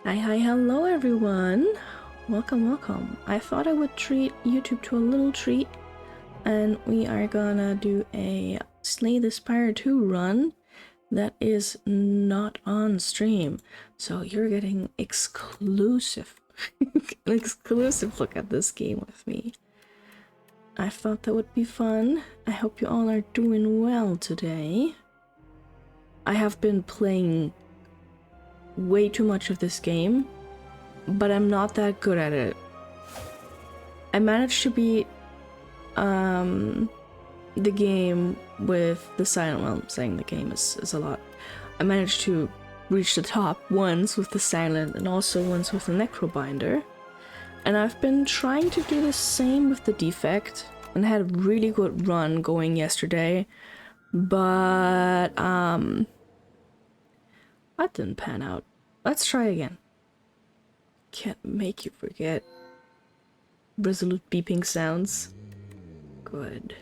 Hi, hello everyone. Welcome. I thought I would treat YouTube to a little treat, and we are gonna do a Slay the Spire II run that is not on stream. So you're getting exclusive, an exclusive look at this game with me. I thought that would be fun. I hope you all are doing well today. I have been playing way too much of this game, but I'm not that good at it. I managed to beat the game with the silent, well, I'm saying the game is a lot. I managed to reach the top once with the silent and also once with the necrobinder. And I've been trying to do the same with the defect and had a really good run going yesterday, but that didn't pan out. Let's try again. Can't make you forget. Resolute beeping sounds. Good.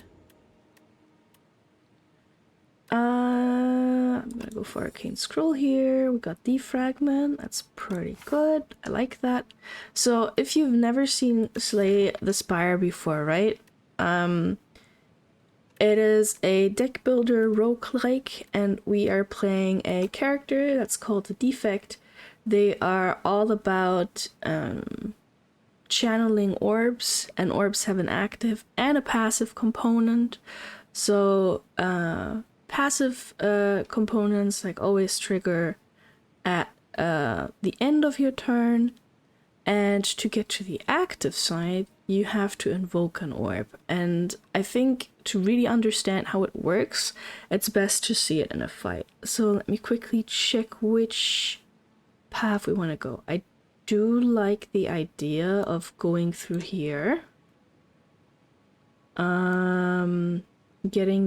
I'm gonna go for Arcane Scroll here. We got Defragment. That's pretty good. I like that. So if you've never seen Slay the Spire before, right? It is a deck builder roguelike, and we are playing a character that's called the Defect. They are all about channeling orbs, and orbs have an active and a passive component. So passive components like always trigger at the end of your turn, and to get to the active side you have to invoke an orb. And I think to really understand how it works, it's best to see it in a fight. So let me quickly check which path we want to go. I do like the idea of going through here. Getting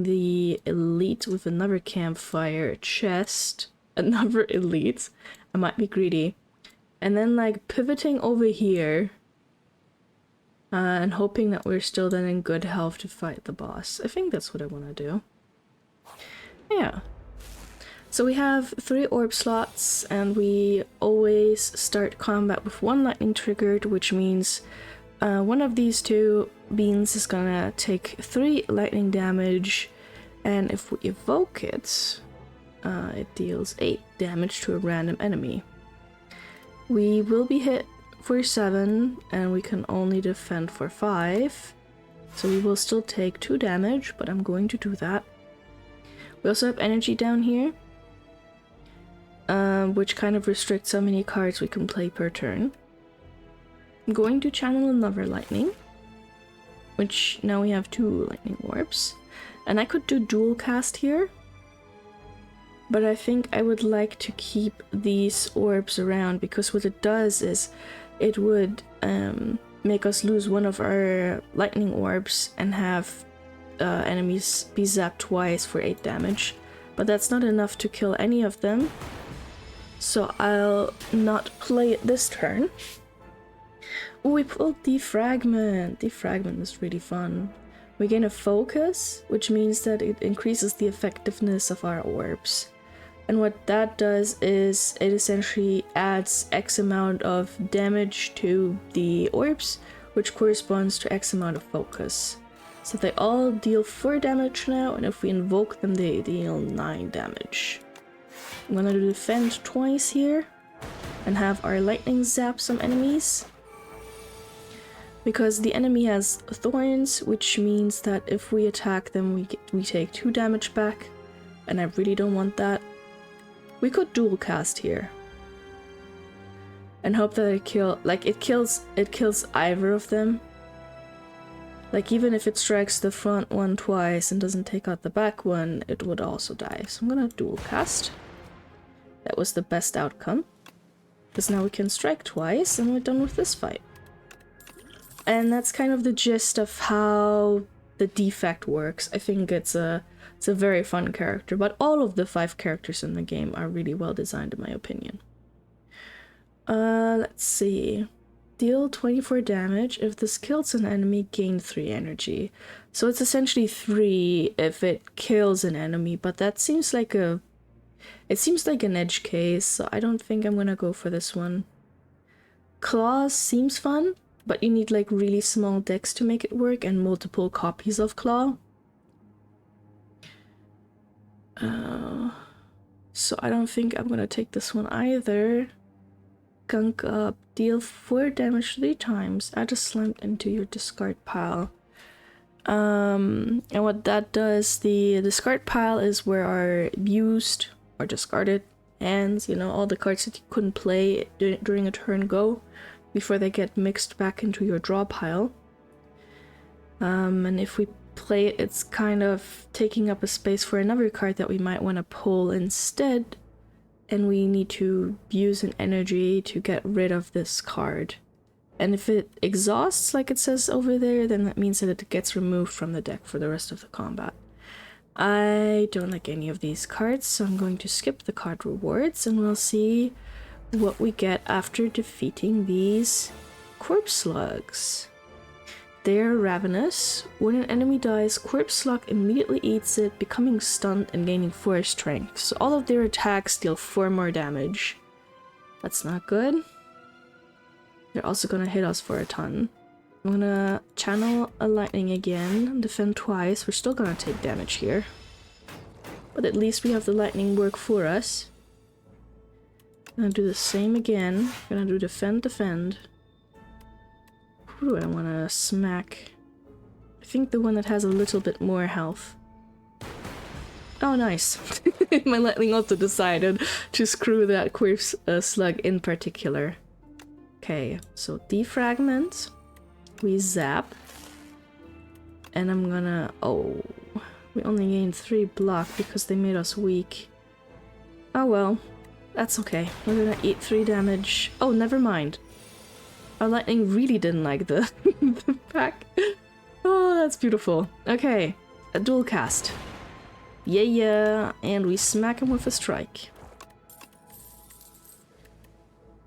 the elite with another campfire chest. Another elite. I might be greedy. And then like pivoting over here. And hoping that we're still then in good health to fight the boss. I think that's what I want to do. Yeah. So we have 3 orb slots, and we always start combat with 1 lightning triggered, which means one of these 2 beans is gonna take 3 lightning damage, and if we evoke it, it deals 8 damage to a random enemy. We will be hit for 7, and we can only defend for 5, so we will still take 2 damage, but I'm going to do that. We also have energy down here, which kind of restricts how many cards we can play per turn. I'm going to channel another lightning, which now we have 2 lightning orbs, and I could do dual cast here, but I think I would like to keep these orbs around, because what it does is it would make us lose one of our lightning orbs and have enemies be zapped twice for 8 damage, but that's not enough to kill any of them, so I'll not play it this turn. Ooh, we pulled Defragment. Defragment is really fun. We gain a focus, which means that it increases the effectiveness of our orbs. And what that does is it essentially adds X amount of damage to the orbs, which corresponds to X amount of focus. So they all deal 4 damage now, and if we invoke them, they deal 9 damage. I'm gonna defend twice here and have our lightning zap some enemies, because the enemy has thorns, which means that if we attack them, we take 2 damage back, and I really don't want that. We could dual cast here and hope that it kills either of them. Like, even if it strikes the front one twice and doesn't take out the back one, it would also die. So I'm gonna dual cast. That was the best outcome, because now we can strike twice and we're done with this fight. And that's kind of the gist of how the defect works. I think it's a very fun character, but all of the 5 characters in the game are really well designed in my opinion. Let's see. Deal 24 damage. If this kills an enemy, gain 3 energy. So it's essentially 3 if it kills an enemy, but that seems like an edge case, so I don't think I'm gonna go for this one. Claws seems fun, but you need like really small decks to make it work and multiple copies of Claw. So I don't think I'm gonna take this one either. Gunk up, deal 4 damage 3 times, add a slime into your discard pile. And what that does, the discard pile is where our used or discarded hands, you know, all the cards that you couldn't play during a turn go before they get mixed back into your draw pile. And if we play it, it's kind of taking up a space for another card that we might want to pull instead, and we need to use an energy to get rid of this card. And if it exhausts, like it says over there, then that means that it gets removed from the deck for the rest of the combat. I don't like any of these cards, so I'm going to skip the card rewards, and we'll see what we get after defeating these corpse slugs. They're ravenous. When an enemy dies, corpse slug immediately eats it, becoming stunned and gaining 4 strength. So all of their attacks deal 4 more damage. That's not good. They're also gonna hit us for a ton. I'm gonna channel a lightning again, defend twice. We're still gonna take damage here, but at least we have the lightning work for us. I'm gonna do the same again. I'm gonna do defend, defend. Who do I want to smack? I think the one that has a little bit more health. Oh, nice. My lightning also decided to screw that corpse slug in particular. Okay, so defragment. We zap. And I'm gonna... Oh, we only gained 3 block because they made us weak. Oh well, that's okay. We're gonna eat 3 damage. Oh, never mind. Our lightning really didn't like the pack. Oh, that's beautiful. Okay, a dual cast. Yeah, and we smack him with a strike.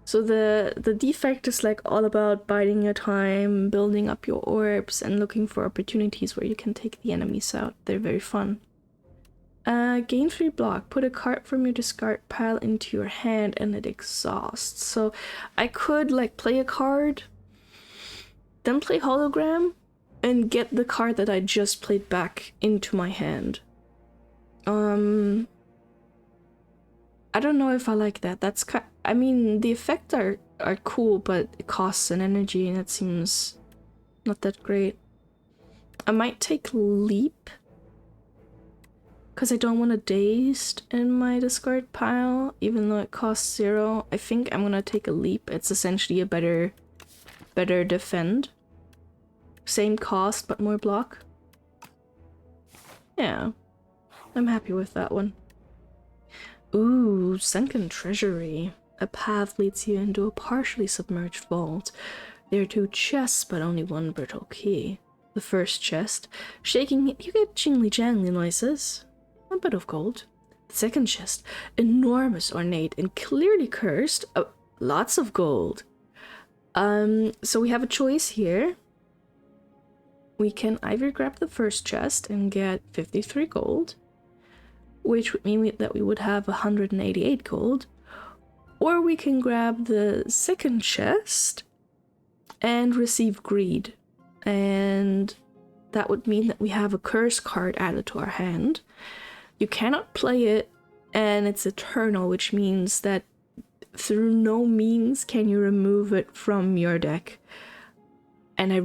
So the defect is like all about biding your time, building up your orbs, and looking for opportunities where you can take the enemies out. They're very fun. Gain 3 block. Put a card from your discard pile into your hand and it exhausts. So I could like play a card, then play hologram, and get the card that I just played back into my hand. I don't know if I like that. That's I mean, the effects are cool, but it costs an energy and it seems not that great. I might take leap, because I don't want a dazed in my discard pile, even though it costs 0. I think I'm gonna take a leap. It's essentially a better defend. Same cost, but more block. Yeah, I'm happy with that one. Ooh, sunken treasury. A path leads you into a partially submerged vault. There are 2 chests, but only 1 brittle key. The first chest, shaking it, you get jingly-jangly noises. A bit of gold. The second chest, enormous, ornate, and clearly cursed. Lots of gold. So we have a choice here. We can either grab the first chest and get 53 gold, which would mean that we would have 188 gold, or we can grab the second chest and receive greed, and that would mean that we have a curse card added to our hand. You cannot play it, and it's eternal, which means that through no means can you remove it from your deck. And I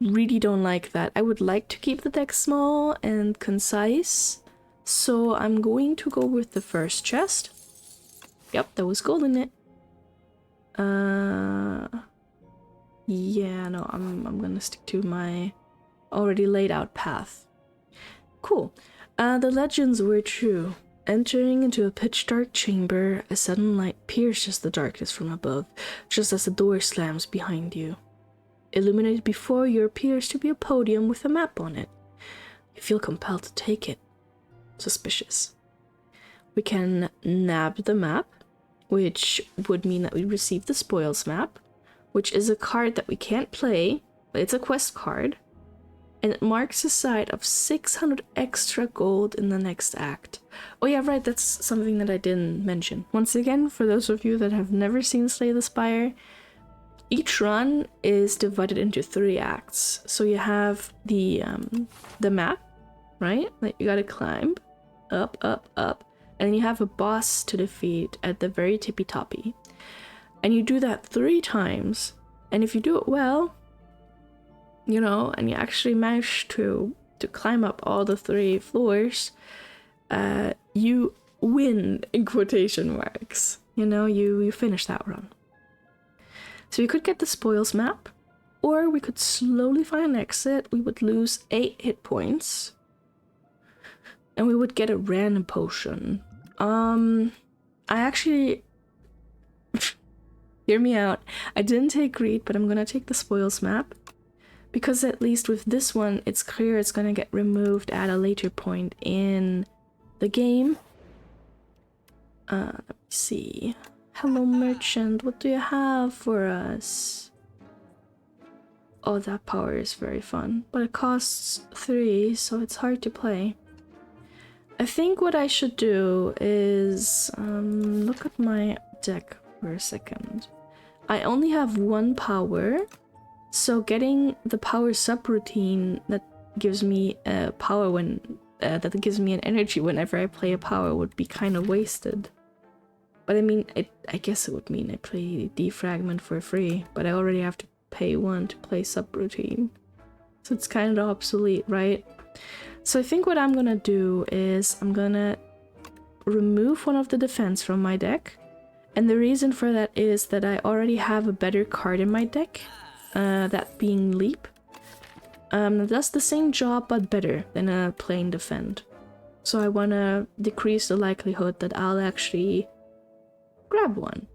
really don't like that. I would like to keep the deck small and concise, so I'm going to go with the first chest. Yep, there was gold in it. Yeah, no, I'm gonna stick to my already laid out path. Cool. The legends were true. Entering into a pitch-dark chamber, a sudden light pierces the darkness from above, just as the door slams behind you. Illuminated before you appears to be a podium with a map on it. You feel compelled to take it. Suspicious. We can nab the map, which would mean that we receive the spoils map, which is a card that we can't play, but it's a quest card, and it marks a site of 600 extra gold in the next act. Oh yeah, right, that's something that I didn't mention. Once again, for those of you that have never seen Slay the Spire, each run is divided into 3 acts. So you have the map, right? That you gotta climb up, up, up, and then you have a boss to defeat at the very tippy toppy. And you do that 3 times, and if you do it well, you know, and you actually manage to climb up all the 3 floors, you win, in quotation marks. You know, you finish that run. So we could get the spoils map, or we could slowly find an exit. We would lose 8 hit points, and we would get a random potion. I actually... hear me out. I didn't take greed, but I'm gonna take the spoils map, because at least with this one, it's clear it's gonna get removed at a later point in the game. Let me see. Hello, merchant. What do you have for us? Oh, that power is very fun, but it costs 3, so it's hard to play. I think what I should do is look at my deck for a second. I only have 1 power, so getting the power subroutine that gives me a power when that gives me an energy whenever I play a power would be kind of wasted. But I mean, I guess it would mean I play defragment for free, but I already have to pay 1 to play subroutine. So it's kind of obsolete, right? So I think what I'm gonna do is I'm gonna remove 1 of the defense from my deck. And the reason for that is that I already have a better card in my deck, that being Leap. That does the same job but better than a plain defend. So I want to decrease the likelihood that I'll actually grab 1.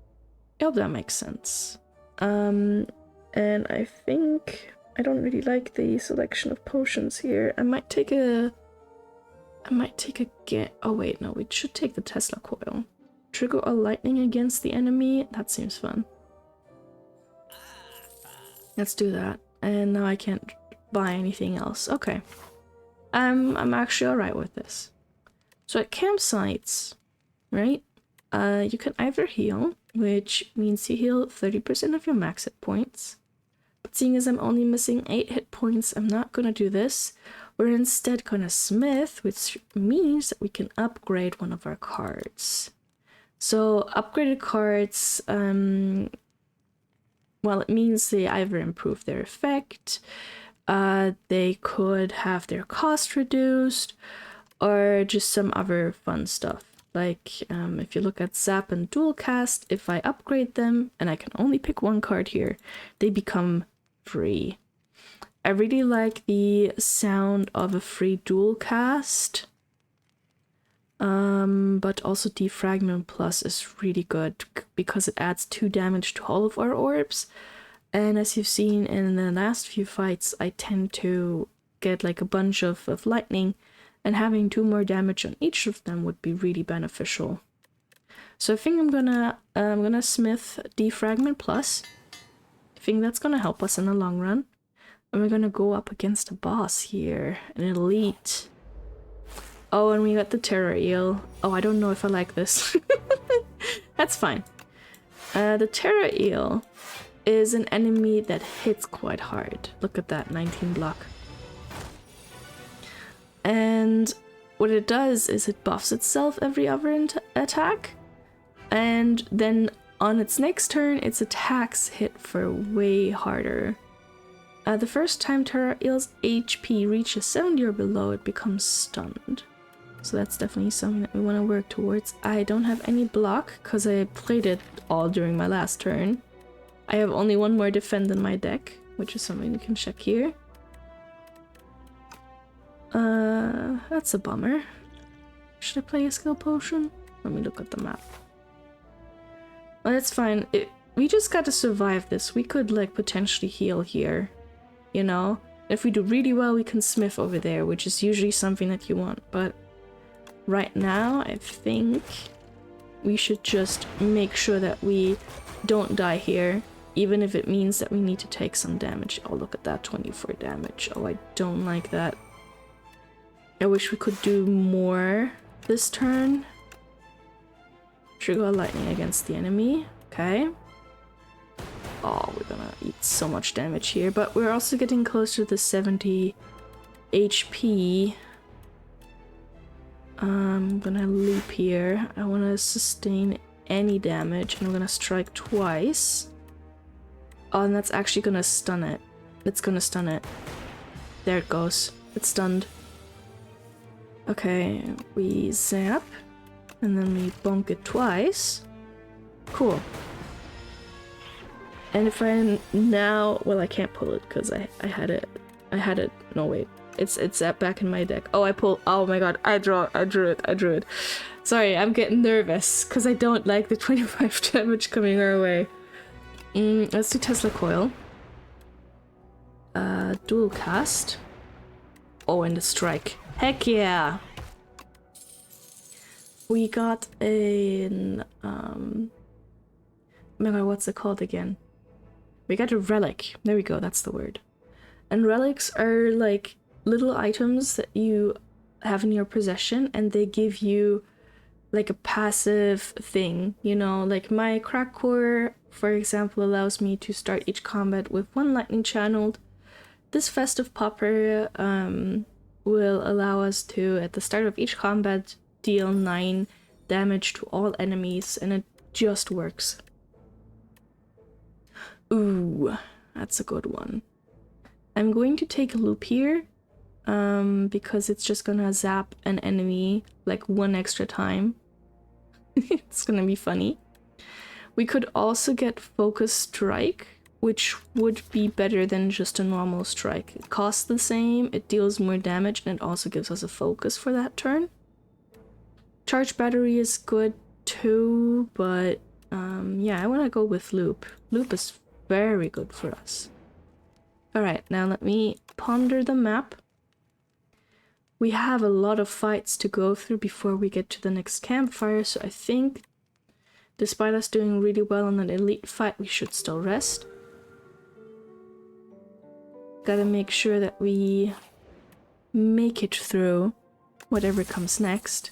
I hope that makes sense. And I think I don't really like the selection of potions here. I might take a oh wait, no, we should take the Tesla coil. Trigger a lightning against the enemy. That seems fun. Let's do that. And now I can't buy anything else. Okay. I'm actually alright with this. So at campsites, right? You can either heal, which means you heal 30% of your max hit points. But seeing as I'm only missing 8 hit points, I'm not gonna do this. We're instead gonna smith, which means that we can upgrade 1 of our cards. So upgraded cards, well, it means they either improve their effect, they could have their cost reduced, or just some other fun stuff. Like, if you look at Zap and Dual Cast, if I upgrade them, and I can only pick 1 card here, they become free. I really like the sound of a free Dual Cast. But also Defragment Plus is really good because it adds 2 damage to all of our orbs. And as you've seen in the last few fights, I tend to get like a bunch of lightning, and having 2 more damage on each of them would be really beneficial. So I think I'm gonna smith Defragment Plus. I think that's gonna help us in the long run. And we're gonna go up against a boss here, an elite. Oh, and we got the Terror Eel. Oh, I don't know if I like this. That's fine. The Terror Eel is an enemy that hits quite hard. Look at that, 19 block. And what it does is it buffs itself every other attack. And then on its next turn, its attacks hit for way harder. The first time Terror Eel's HP reaches 70 or below, it becomes stunned. So that's definitely something that we want to work towards. I don't have any block because I played it all during my last turn. I have only 1 more defend in my deck, which is something we can check here. That's a bummer. Should I play a skill potion? Let me look at the map. Well, that's fine. We just gotta survive this. We could like potentially heal here, you know? If we do really well, we can smith over there, which is usually something that you want, but right now, I think we should just make sure that we don't die here, even if it means that we need to take some damage. Oh, look at that, 24 damage. Oh, I don't like that. I wish we could do more this turn. Trigger lightning against the enemy. Okay. Oh, we're gonna eat so much damage here, but we're also getting closer to 70 HP. I'm gonna loop here. I want to sustain any damage, and I'm gonna strike twice. Oh, and that's actually gonna stun it. It's gonna stun it. There it goes. It's stunned. Okay, we zap, and then we bonk it twice. Cool. And if I now, well, I can't pull it because I had it. No, wait. It's back in my deck. Oh, oh my god, I drew it. Sorry, I'm getting nervous because I don't like the 25 damage coming our way. Let's do Tesla Coil. Dual cast. Oh, and a strike. Heck yeah! We got an oh my god, what's it called again? We got a relic. There we go, that's the word. And relics are like little items that you have in your possession, and they give you like a passive thing, you know, like my crack core, for example, allows me to start each combat with 1 lightning channeled. This festive popper will allow us to, at the start of each combat, deal 9 damage to all enemies, and it just works. Ooh, that's a good one. I'm going to take a loop here, because it's just gonna zap an enemy like 1 extra time. It's gonna be funny. We could also get Focus Strike, which would be better than just a normal strike. It costs the same, it deals more damage, and it also gives us a focus for that turn. Charge Battery is good too, but yeah, I want to go with Loop. Loop is very good for us. Alright, now let me ponder the map. We have a lot of fights to go through before we get to the next campfire, so I think despite us doing really well on an elite fight, we should still rest. Gotta make sure that we make it through whatever comes next.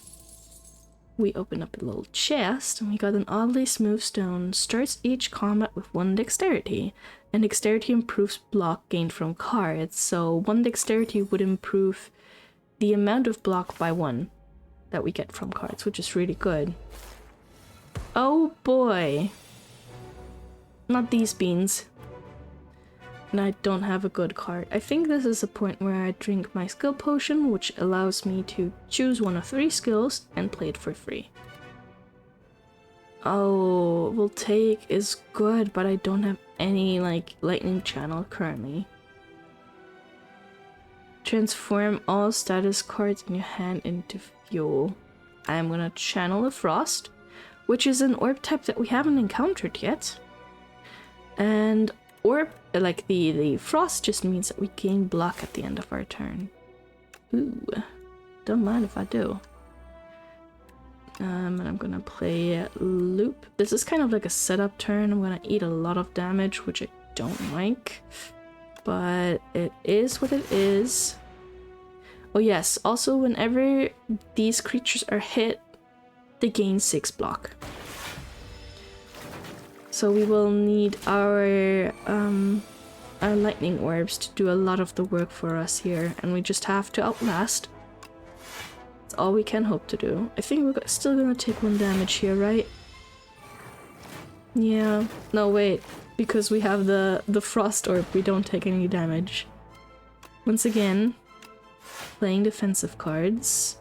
We open up a little chest, and we got an oddly smooth stone. Starts each combat with 1 dexterity, and dexterity improves block gained from cards, so 1 dexterity would improve the amount of block by 1 that we get from cards, which is really good. Oh boy! Not these beans. And I don't have a good card. I think this is a point where I drink my skill potion, which allows me to choose 1 of 3 skills and play it for free. Oh, Voltaic is good, but I don't have any like lightning channel currently. Transform all status cards in your hand into fuel. I'm gonna channel the Frost, which is an orb type that we haven't encountered yet. And orb, like the Frost just means that we gain block at the end of our turn. Ooh, don't mind if I do. And I'm gonna play Loop. This is kind of like a setup turn. I'm gonna eat a lot of damage, which I don't like. But it is what it is. Oh yes, also whenever these creatures are hit, they gain 6 block. So we will need our lightning orbs to do a lot of the work for us here, and we just have to outlast. That's all we can hope to do. I think we're still gonna take 1 damage here, right? Yeah. No, wait. Because we have the Frost Orb, we don't take any damage. Once again, playing defensive cards.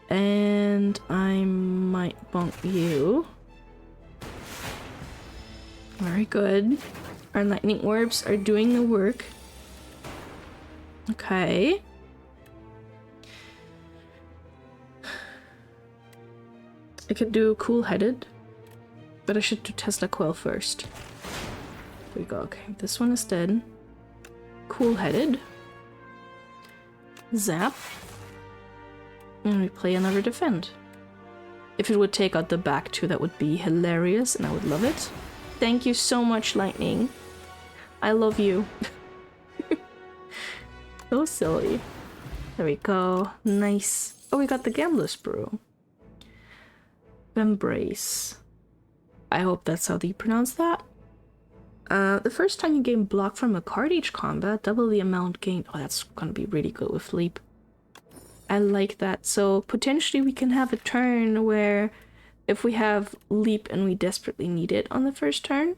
And I might bonk you. Very good. Our lightning orbs are doing the work. Okay. I could do Cool-Headed, but I should do Tesla Coil first. Here we go. Okay, this one is dead. Cool-Headed. Zap. And we play another Defend. If it would take out the back two, that would be hilarious, and I would love it. Thank you so much, Lightning. I love you. So silly. There we go. Nice. Oh, we got the Gambler's Brew. Embrace. I hope that's how you pronounce that. The first time you gain block from a card each combat, double the amount gained. Oh, that's gonna be really good with Leap. I like that. So potentially we can have a turn where if we have Leap and we desperately need it on the first turn,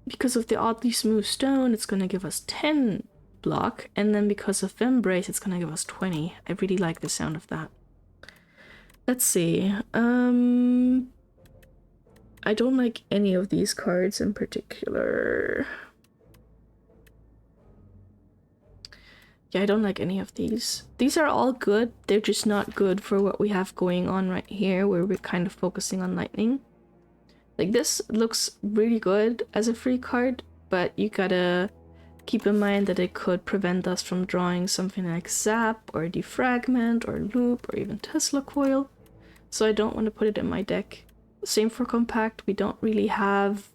because of the oddly smooth stone, it's gonna give us 10 block, and then because of Embrace, it's gonna give us 20. I really like the sound of that. Let's see. I don't like any of these cards in particular. Yeah, I don't like any of these. These are all good. They're just not good for what we have going on right here, where we're kind of focusing on lightning. Like, this looks really good as a free card, but you gotta keep in mind that it could prevent us from drawing something like Zap or Defragment or Loop or even Tesla Coil. So I don't want to put it in my deck. Same for Compact. We don't really have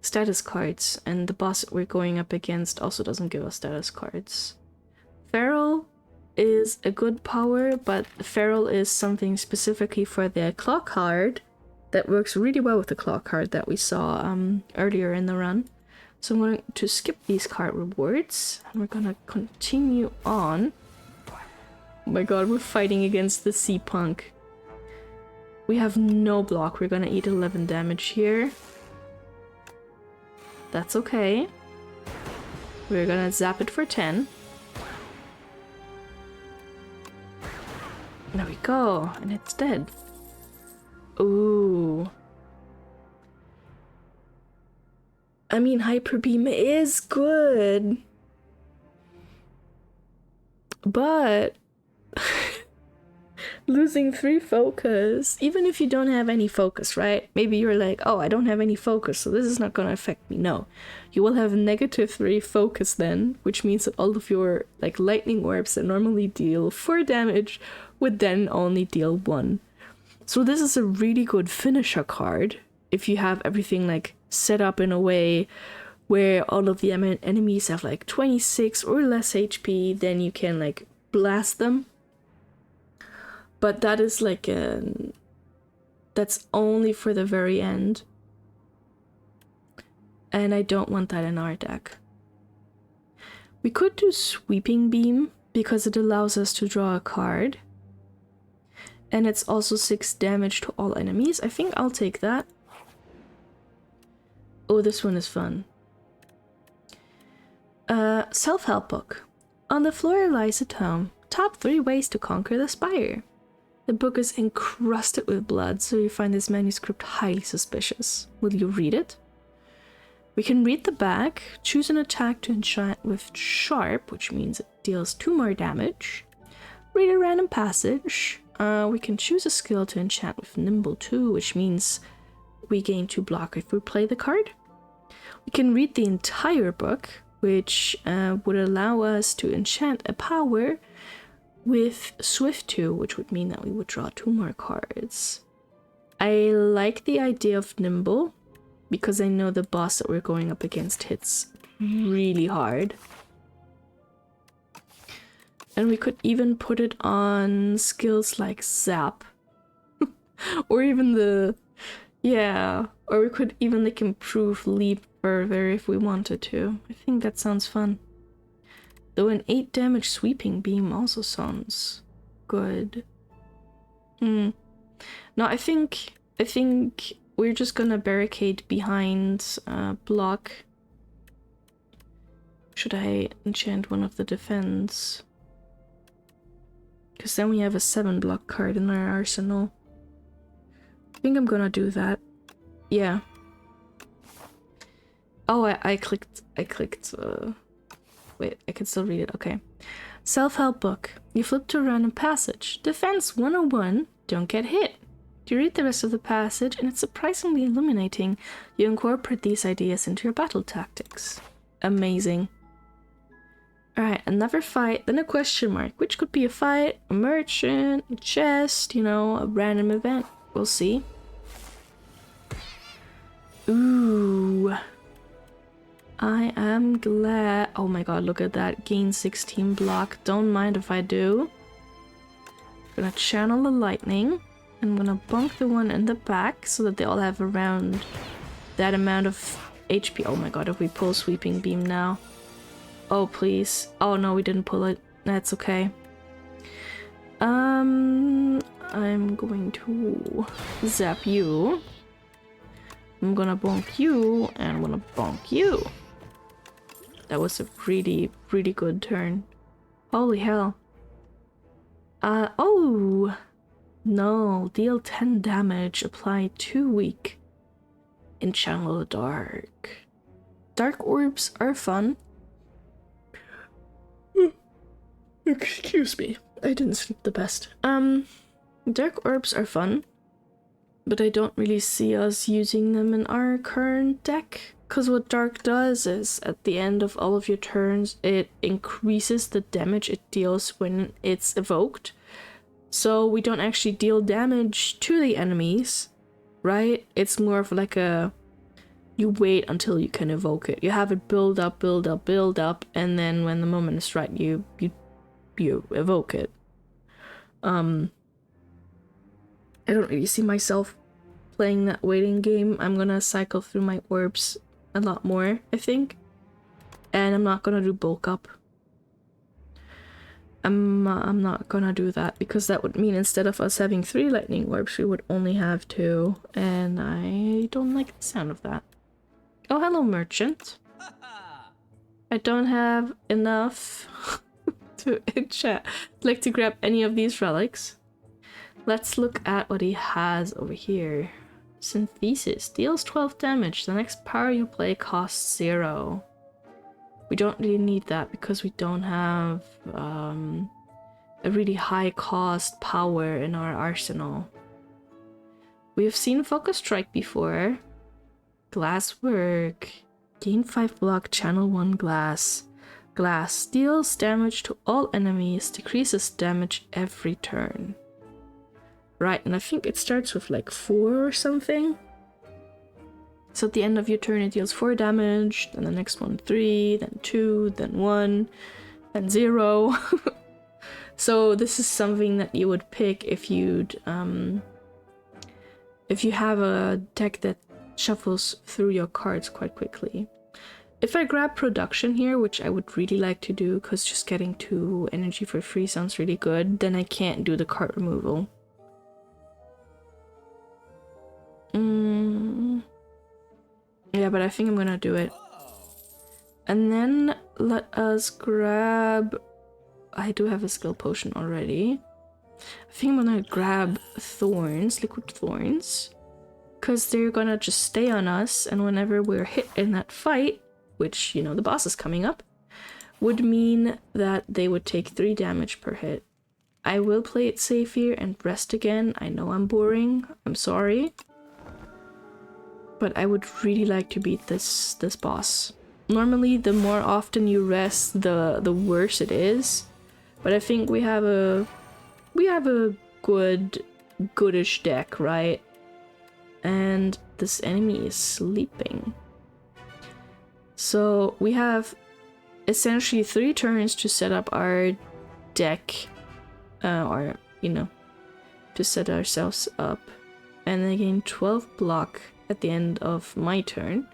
status cards, and the boss that we're going up against also doesn't give us status cards. Feral is a good power, but Feral is something specifically for the claw card that works really well with the claw card that we saw earlier in the run. So I'm going to skip these card rewards, and we're gonna continue on. Oh my god, we're fighting against the Sea Punk. We have no block. We're gonna eat 11 damage here. That's okay. We're gonna zap it for 10. There we go, and it's dead. Ooh. I mean, Hyper Beam is good. But losing 3 focus, even if you don't have any focus, right? Maybe you're like, oh, I don't have any focus, so this is not gonna affect me. No, you will have -3 focus then, which means that all of your like lightning orbs that normally deal 4 damage would then only deal 1. So this is a really good finisher card if you have everything like set up in a way where all of the enemies have like 26 or less HP, then you can like blast them. But that is like that's only for the very end. And I don't want that in our deck. We could do Sweeping Beam because it allows us to draw a card. And it's also 6 damage to all enemies. I think I'll take that. Oh, this one is fun. Self-help book. On the floor lies a tome. Top 3 ways to conquer the spire. The book is encrusted with blood, so you find this manuscript highly suspicious. Will you read it? We can read the back, choose an attack to enchant with Sharp, which means it deals 2 more damage. Read a random passage. We can choose a skill to enchant with Nimble 2, which means we gain 2 block if we play the card. We can read the entire book, which would allow us to enchant a power with Swift 2, which would mean that we would draw 2 more cards. I like the idea of Nimble, because I know the boss that we're going up against hits really hard. And we could even put it on skills like Zap. Or even the... yeah, or we could even like improve Leap further if we wanted to. I think that sounds fun. Though an 8 damage Sweeping Beam also sounds good. No, I think we're just gonna barricade behind block. Should I enchant one of the defense? Because then we have a 7 block card in our arsenal. I think I'm gonna do that. Yeah. Oh, I clicked. Wait, I can still read it. Okay. Self-help book. You flip to a random passage. Defense 101. Don't get hit. You read the rest of the passage, and it's surprisingly illuminating. You incorporate these ideas into your battle tactics. Amazing. Alright, another fight, then a question mark, which could be a fight, a merchant, a chest, you know, a random event. We'll see. Ooh. I am glad. Oh my god, look at that. Gain 16 block. Don't mind if I do. I'm gonna channel the lightning. I'm gonna bunk the one in the back so that they all have around that amount of HP. Oh my god, if we pull Sweeping Beam now. Oh, please. Oh no, we didn't pull it. That's okay. I'm going to zap you. I'm gonna bonk you, and I'm gonna bonk you. That was a really, really good turn. Holy hell. Oh! No, deal 10 damage, apply 2 weak. And channel the dark. Dark orbs are fun. Excuse me, I didn't sleep the best. Dark orbs are fun, but I don't really see us using them in our current deck. Because what dark does is, at the end of all of your turns, it increases the damage it deals when it's evoked. So we don't actually deal damage to the enemies, right? It's more of like a... you wait until you can evoke it. You have it build up, build up, build up, and then when the moment is right, you evoke it. I don't really see myself playing that waiting game. I'm gonna cycle through my orbs a lot more, I think. And I'm not gonna do bulk up. I'm not gonna do that, because that would mean instead of us having 3 lightning orbs, we would only have 2. And I don't like the sound of that. Oh, hello, merchant. I don't have enough to chat. I'd like to grab any of these relics. Let's look at what he has over here. Synthesis. Deals 12 damage. The next power you play costs 0. We don't really need that because we don't have a really high cost power in our arsenal. We have seen Focus Strike before. Glasswork. Gain 5 block, channel 1 glass. Glass deals damage to all enemies, decreases damage every turn. Right, and I think it starts with like 4 or something. So at the end of your turn it deals 4 damage, then the next one 3, then 2, then 1, then 0. So this is something that you would pick if you'd if you have a deck that shuffles through your cards quite quickly. If I grab production here, which I would really like to do because just getting 2 energy for free sounds really good, then I can't do the card removal. Yeah, but I think I'm gonna do it. And then let us grab... I do have a skill potion already. I think I'm gonna grab thorns, liquid thorns. Because they're gonna just stay on us, and whenever we're hit in that fight, which, you know, the boss is coming up, would mean that they would take 3 damage per hit. I will play it safe here and rest again. I know I'm boring. I'm sorry. But I would really like to beat this boss. Normally, the more often you rest, the worse it is. But I think we have a goodish deck, right? And this enemy is sleeping. So we have essentially 3 turns to set up our deck, or, you know, to set ourselves up. And then gain 12 block at the end of my turn.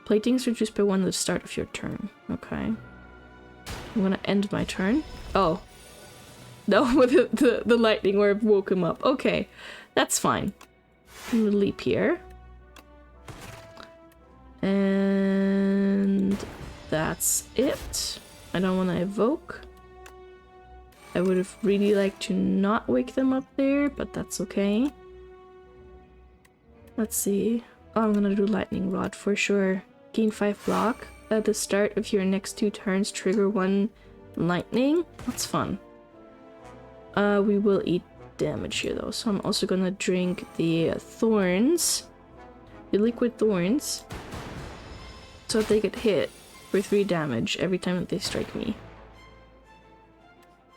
Platings reduced by 1 at the start of your turn. Okay. I'm gonna end my turn. Oh. No, the lightning orb woke him up. Okay, that's fine. I'm gonna leap here. And that's it. I don't want to evoke. I would have really liked to not wake them up there, but that's okay. Let's see. Oh, I'm gonna do lightning rod for sure. Gain 5 block. At the start of your next 2 turns, trigger 1 lightning. That's fun. We will eat damage here though, so I'm also gonna drink the thorns. The liquid thorns. So that they get hit for 3 damage every time that they strike me.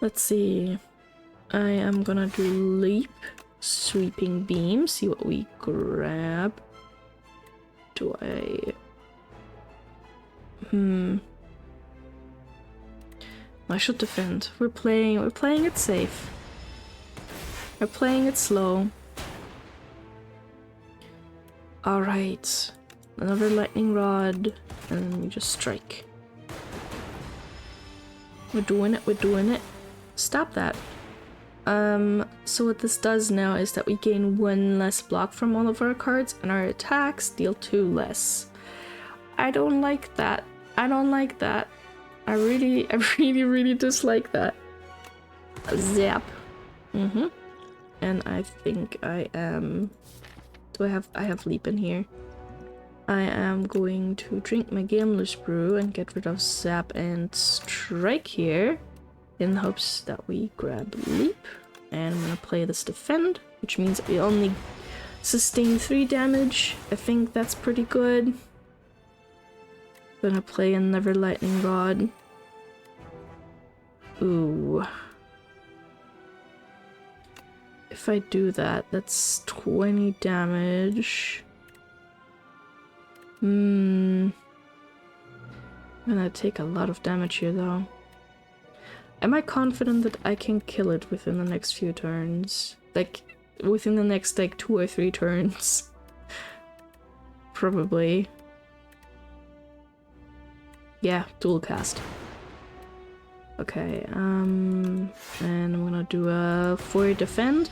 Let's see. I am gonna do leap. Sweeping beam. See what we grab. Do I... I should defend. We're playing it safe. We're playing it slow. Alright. Another lightning rod, and then we just strike. We're doing it, we're doing it. Stop that. So what this does now is that we gain 1 less block from all of our cards, and our attacks deal 2 less. I don't like that. I don't like that. I really dislike that. Zap. And I think I am... I have leap in here. I am going to drink my Gameless Brew and get rid of Zap and Strike here in hopes that we grab Leap. And I'm gonna play this Defend, which means we only sustain 3 damage. I think that's pretty good. Gonna play another Lightning Rod. Ooh. If I do that, that's 20 damage. I'm gonna take a lot of damage here though. Am I confident that I can kill it within the next few turns? Like, within the next, like, 2 or 3 turns? Probably. Yeah, dual cast. Okay, and I'm gonna do a 4 defend.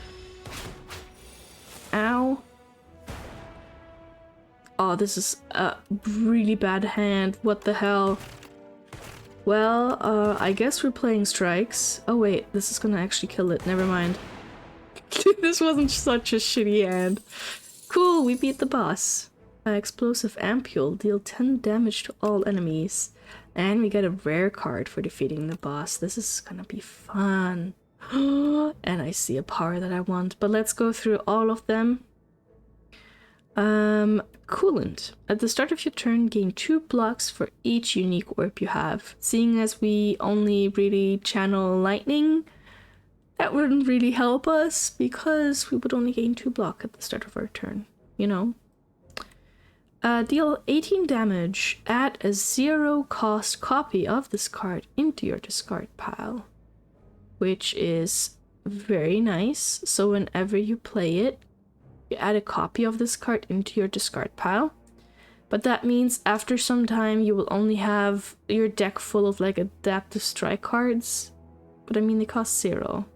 Ow. Oh, this is a really bad hand. What the hell? Well, I guess we're playing strikes. Oh wait, this is gonna actually kill it. Never mind. This wasn't such a shitty hand. Cool, we beat the boss. Explosive Ampule, deal 10 damage to all enemies. And we get a rare card for defeating the boss. This is gonna be fun. And I see a power that I want. But let's go through all of them. Coolant. At the start of your turn, gain 2 blocks for each unique orb you have. Seeing as we only really channel lightning, that wouldn't really help us because we would only gain 2 block at the start of our turn, you know? Deal 18 damage. Add a 0-cost copy of this card into your discard pile, which is very nice. So whenever you play it, you add a copy of this card into your discard pile. But that means after some time you will only have your deck full of like adaptive strike cards. But I mean, they cost 0.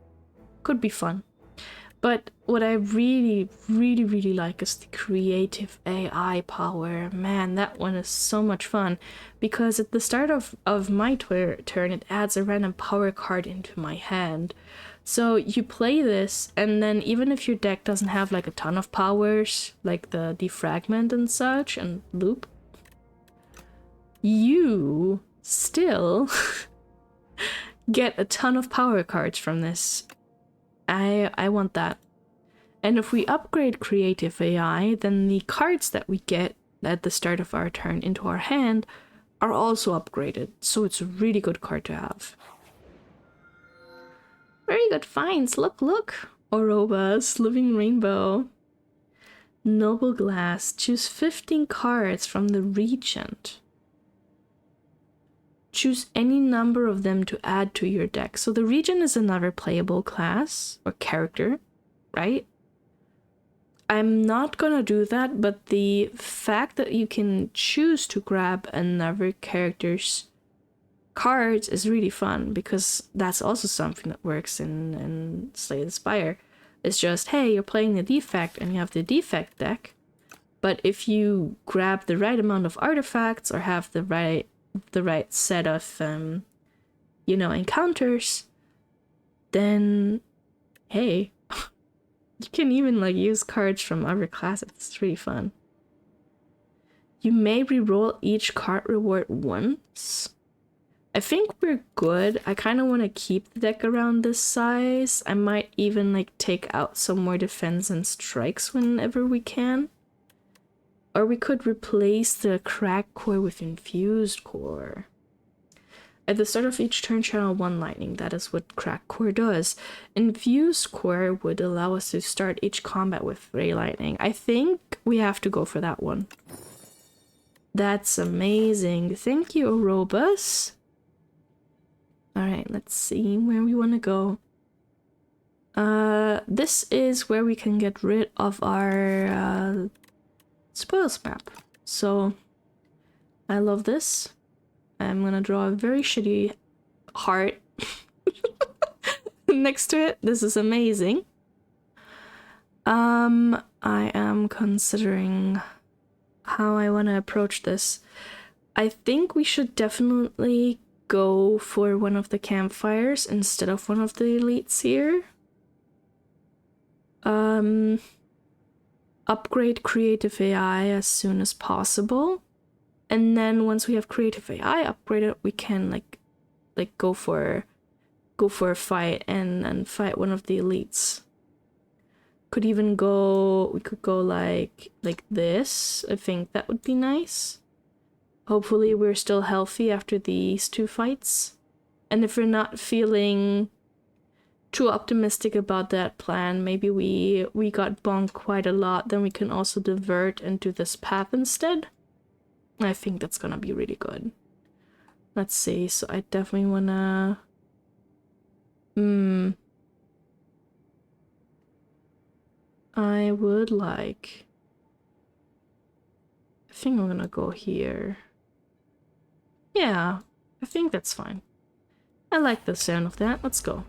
Could be fun. But what I really like is the creative AI power. Man, that one is so much fun. Because at the start of my turn, it adds a random power card into my hand. So you play this, and then even if your deck doesn't have like a ton of powers, like the defragment and such, and loop, you still get a ton of power cards from this. I want that. And if we upgrade Creative AI, then the cards that we get at the start of our turn into our hand are also upgraded. So it's a really good card to have. Very good finds. Look, look. Orobas, Living Rainbow. Noble Glass. Choose 15 cards from the Regent. Choose any number of them to add to your deck. So the Regent is another playable class or character, right? I'm not gonna do that, but the fact that you can choose to grab another character's cards is really fun, because that's also something that works in Slay the Spire. It's just, hey, you're playing the defect and you have the defect deck, but if you grab the right amount of artifacts or have the right set of you know, encounters, then hey, you can even like use cards from other classes. It's really fun. You may reroll each card reward once. I think we're good. I kind of want to keep the deck around this size. I might even like take out some more defense and strikes whenever we can. Or we could replace the cracked core with infused core. At the start of each turn, channel 1 lightning. That is what cracked core does. Infused core would allow us to start each combat with ray lightning. I think we have to go for that one. That's amazing. Thank you, Orobus. Alright, let's see where we want to go. This is where we can get rid of our spoils map. So I love this. I'm gonna draw a very shitty heart next to it. This is amazing. I am considering how I want to approach this. I think we should definitely go for one of the campfires instead of one of the elites here. Upgrade creative AI as soon as possible. And then once we have creative AI upgraded, we can like go for a fight and fight one of the elites. Could even go, we could go like this. I think that would be nice. Hopefully we're still healthy after these two fights. And if we're not feeling too optimistic about that plan, maybe we got bonked quite a lot, then we can also divert and do this path instead. I think that's gonna be really good. Let's see, so I definitely wanna... I would like... I think I'm gonna go here. Yeah, I think that's fine. I like the sound of that. Let's go.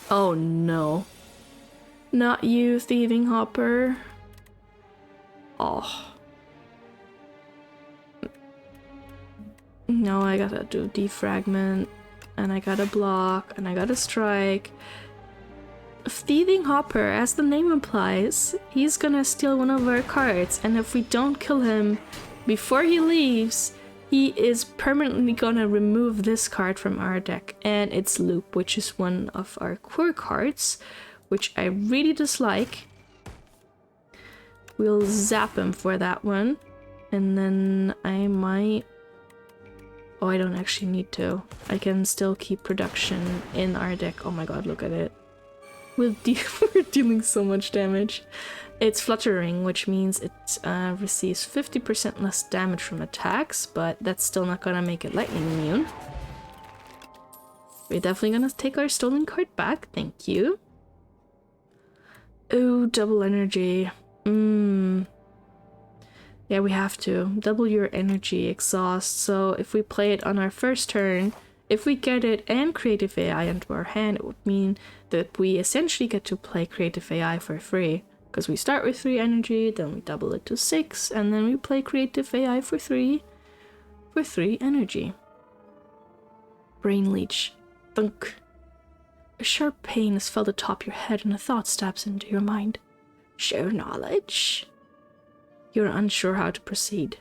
Oh no. Not you, thieving hopper. Oh. No, I gotta do defragment, and I gotta block, and I gotta strike. Thieving Hopper, as the name implies, he's gonna steal one of our cards, and if we don't kill him before he leaves, he is permanently gonna remove this card from our deck, and it's Loop, which is one of our core cards, which I really dislike. We'll zap him for that one, and then I might... Oh, I don't actually need to. I can still keep production in our deck. Oh my god, look at it. We're dealing so much damage. It's Fluttering, which means it receives 50% less damage from attacks, but that's still not gonna make it lightning immune. We're definitely gonna take our stolen card back, thank you. Oh, double energy. Yeah, we have to. Double your energy exhaust, so if we play it on our first turn, if we get it and Creative AI into our hand, it would mean that we essentially get to play Creative AI for free. Because we start with 3 energy, then we double it to 6, and then we play Creative AI for 3 energy. Brain Leech. Thunk. A sharp pain is felt atop your head and a thought stabs into your mind. Share knowledge? You're unsure how to proceed.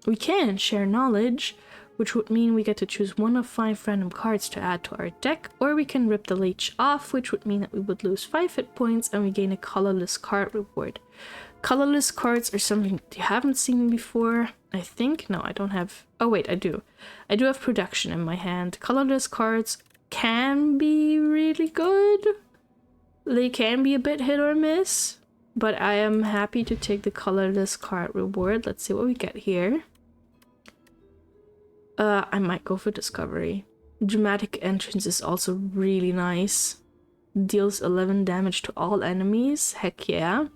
We can share knowledge, which would mean we get to choose one of 5 random cards to add to our deck, or we can rip the leech off, which would mean that we would lose 5 hit points and we gain a colorless card reward. Colorless cards are something you haven't seen before, I think. No, I don't have... Oh wait, I do. I do have production in my hand. Colorless cards can be really good. They can be a bit hit or miss, but I am happy to take the colorless card reward. Let's see what we get here. I might go for Discovery. Dramatic Entrance is also really nice. Deals 11 damage to all enemies. Heck yeah.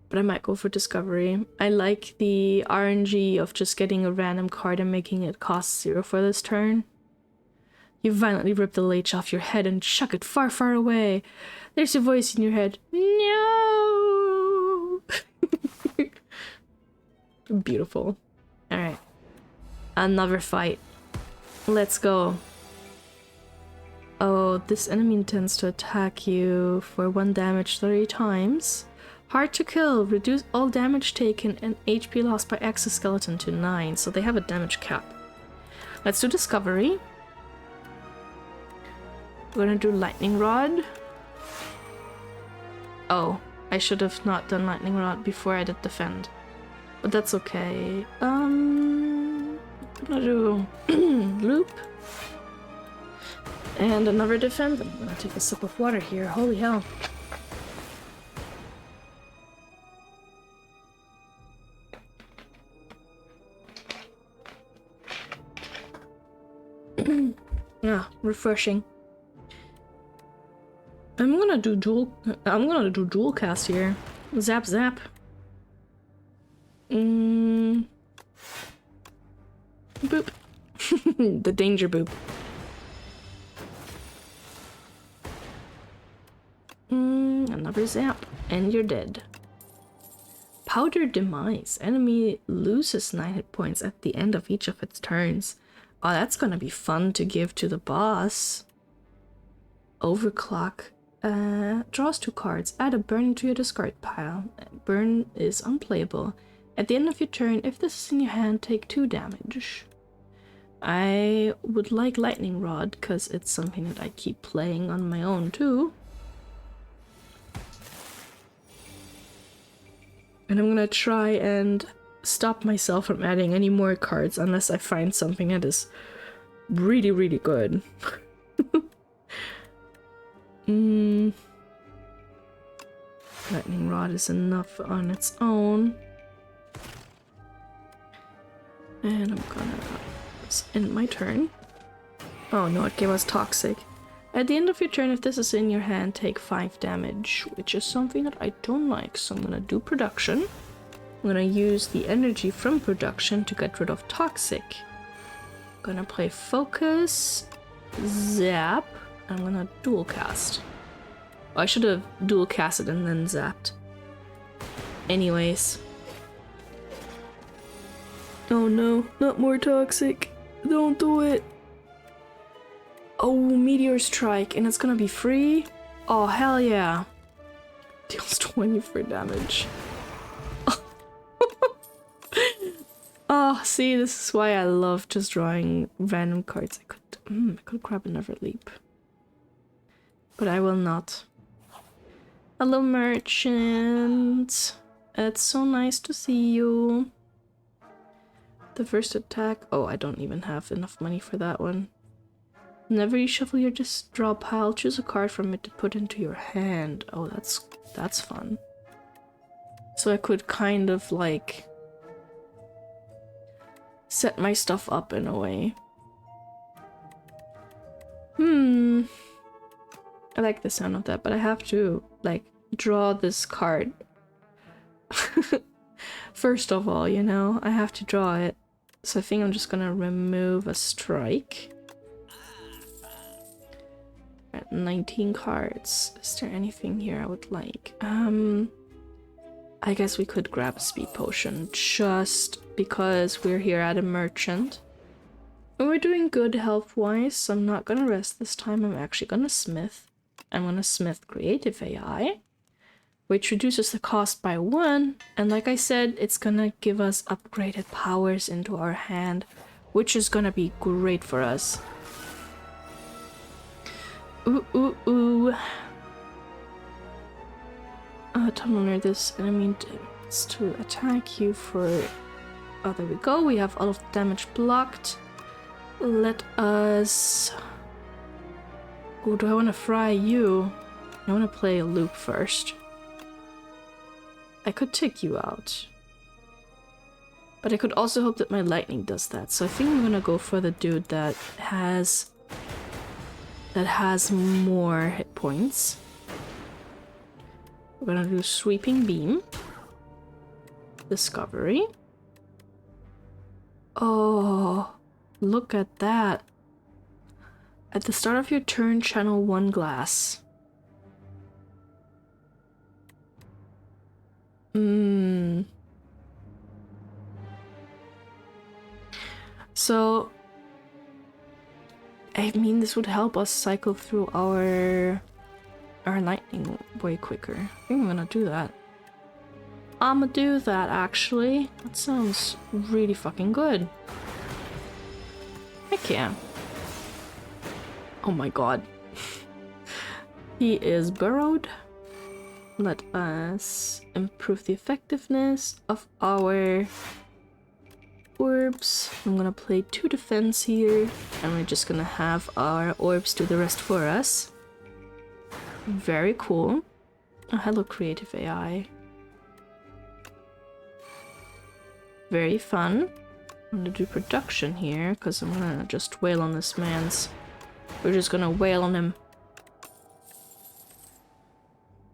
But I might go for Discovery. I like the RNG of just getting a random card and making it cost 0 for this turn. You violently rip the leech off your head and chuck it far, far away. There's a voice in your head. No! Beautiful. Alright. Another fight. Let's go. Oh, this enemy intends to attack you for 1 damage 30 times. Hard to kill. Reduce all damage taken and HP lost by exoskeleton to 9. So they have a damage cap. Let's do Discovery. We're gonna do Lightning Rod. Oh, I should have not done Lightning Rod before I did Defend. But that's okay. I'm gonna do Loop. And another Defend. I'm gonna take a sip of water here. Holy hell. Ah, refreshing. I'm gonna do dual cast here. Zap zap. Boop. The danger boop. Another zap, and you're dead. Powder Demise. Enemy loses 9 hit points at the end of each of its turns. Oh, that's gonna be fun to give to the boss. Overclock. Draws 2 cards. Add a burn to your discard pile. Burn is unplayable. At the end of your turn, if this is in your hand, take 2 damage. I would like Lightning Rod, because it's something that I keep playing on my own too. And I'm gonna try and stop myself from adding any more cards unless I find something that is really, really good. Lightning Rod is enough on its own. And I'm gonna end my turn. Oh no, it gave us Toxic. At the end of your turn, if this is in your hand, take 5 damage, which is something that I don't like, so I'm gonna do Production. I'm gonna use the energy from Production to get rid of Toxic. I'm gonna play Focus, Zap, I'm gonna dual cast. Oh, I should have dual casted and then zapped. Anyways. Oh no, not more Toxic. Don't do it. Oh, Meteor Strike, and it's gonna be free? Oh, hell yeah. Deals 24 damage. Oh, see, this is why I love just drawing random cards. I could grab another leap. But I will not. Hello, merchant. It's so nice to see you. The first attack. Oh, I don't even have enough money for that one. Whenever you shuffle your draw pile, choose a card from it to put into your hand. Oh, that's fun. So I could kind of like set my stuff up in a way. I like the sound of that, but I have to like draw this card. First of all, you know, I have to draw it. So I think I'm just gonna remove a strike. At 19 cards. Is there anything here I would like? I guess we could grab a speed potion just because we're here at a merchant. And we're doing good health-wise, so I'm not gonna rest this time. I'm actually gonna smith. I'm gonna smith Creative AI, which reduces the cost by 1. And like I said, it's gonna give us upgraded powers into our hand, which is gonna be great for us. Ooh. Tunneler this enemy is to attack you for... Oh, there we go. We have all of the damage blocked. Let us... Oh, do I want to fry you? I want to play a loop first. I could take you out. But I could also hope that my lightning does that. So I think I'm gonna go for the dude that has more hit points. We're gonna do Sweeping Beam. Discovery. Oh, look at that. At the start of your turn, channel 1 glass. So, I mean, this would help us cycle through our lightning way quicker. I think I'm gonna do that. I'ma do that, actually. That sounds really fucking good. Heck yeah. Oh my god. He is burrowed. Let us improve the effectiveness of our orbs. I'm gonna play 2 defense here, and we're just gonna have our orbs do the rest for us. Very cool. Oh, hello, Creative AI. Very fun. I'm gonna do production here, because I'm gonna just wail on this man's... We're just gonna wail on him.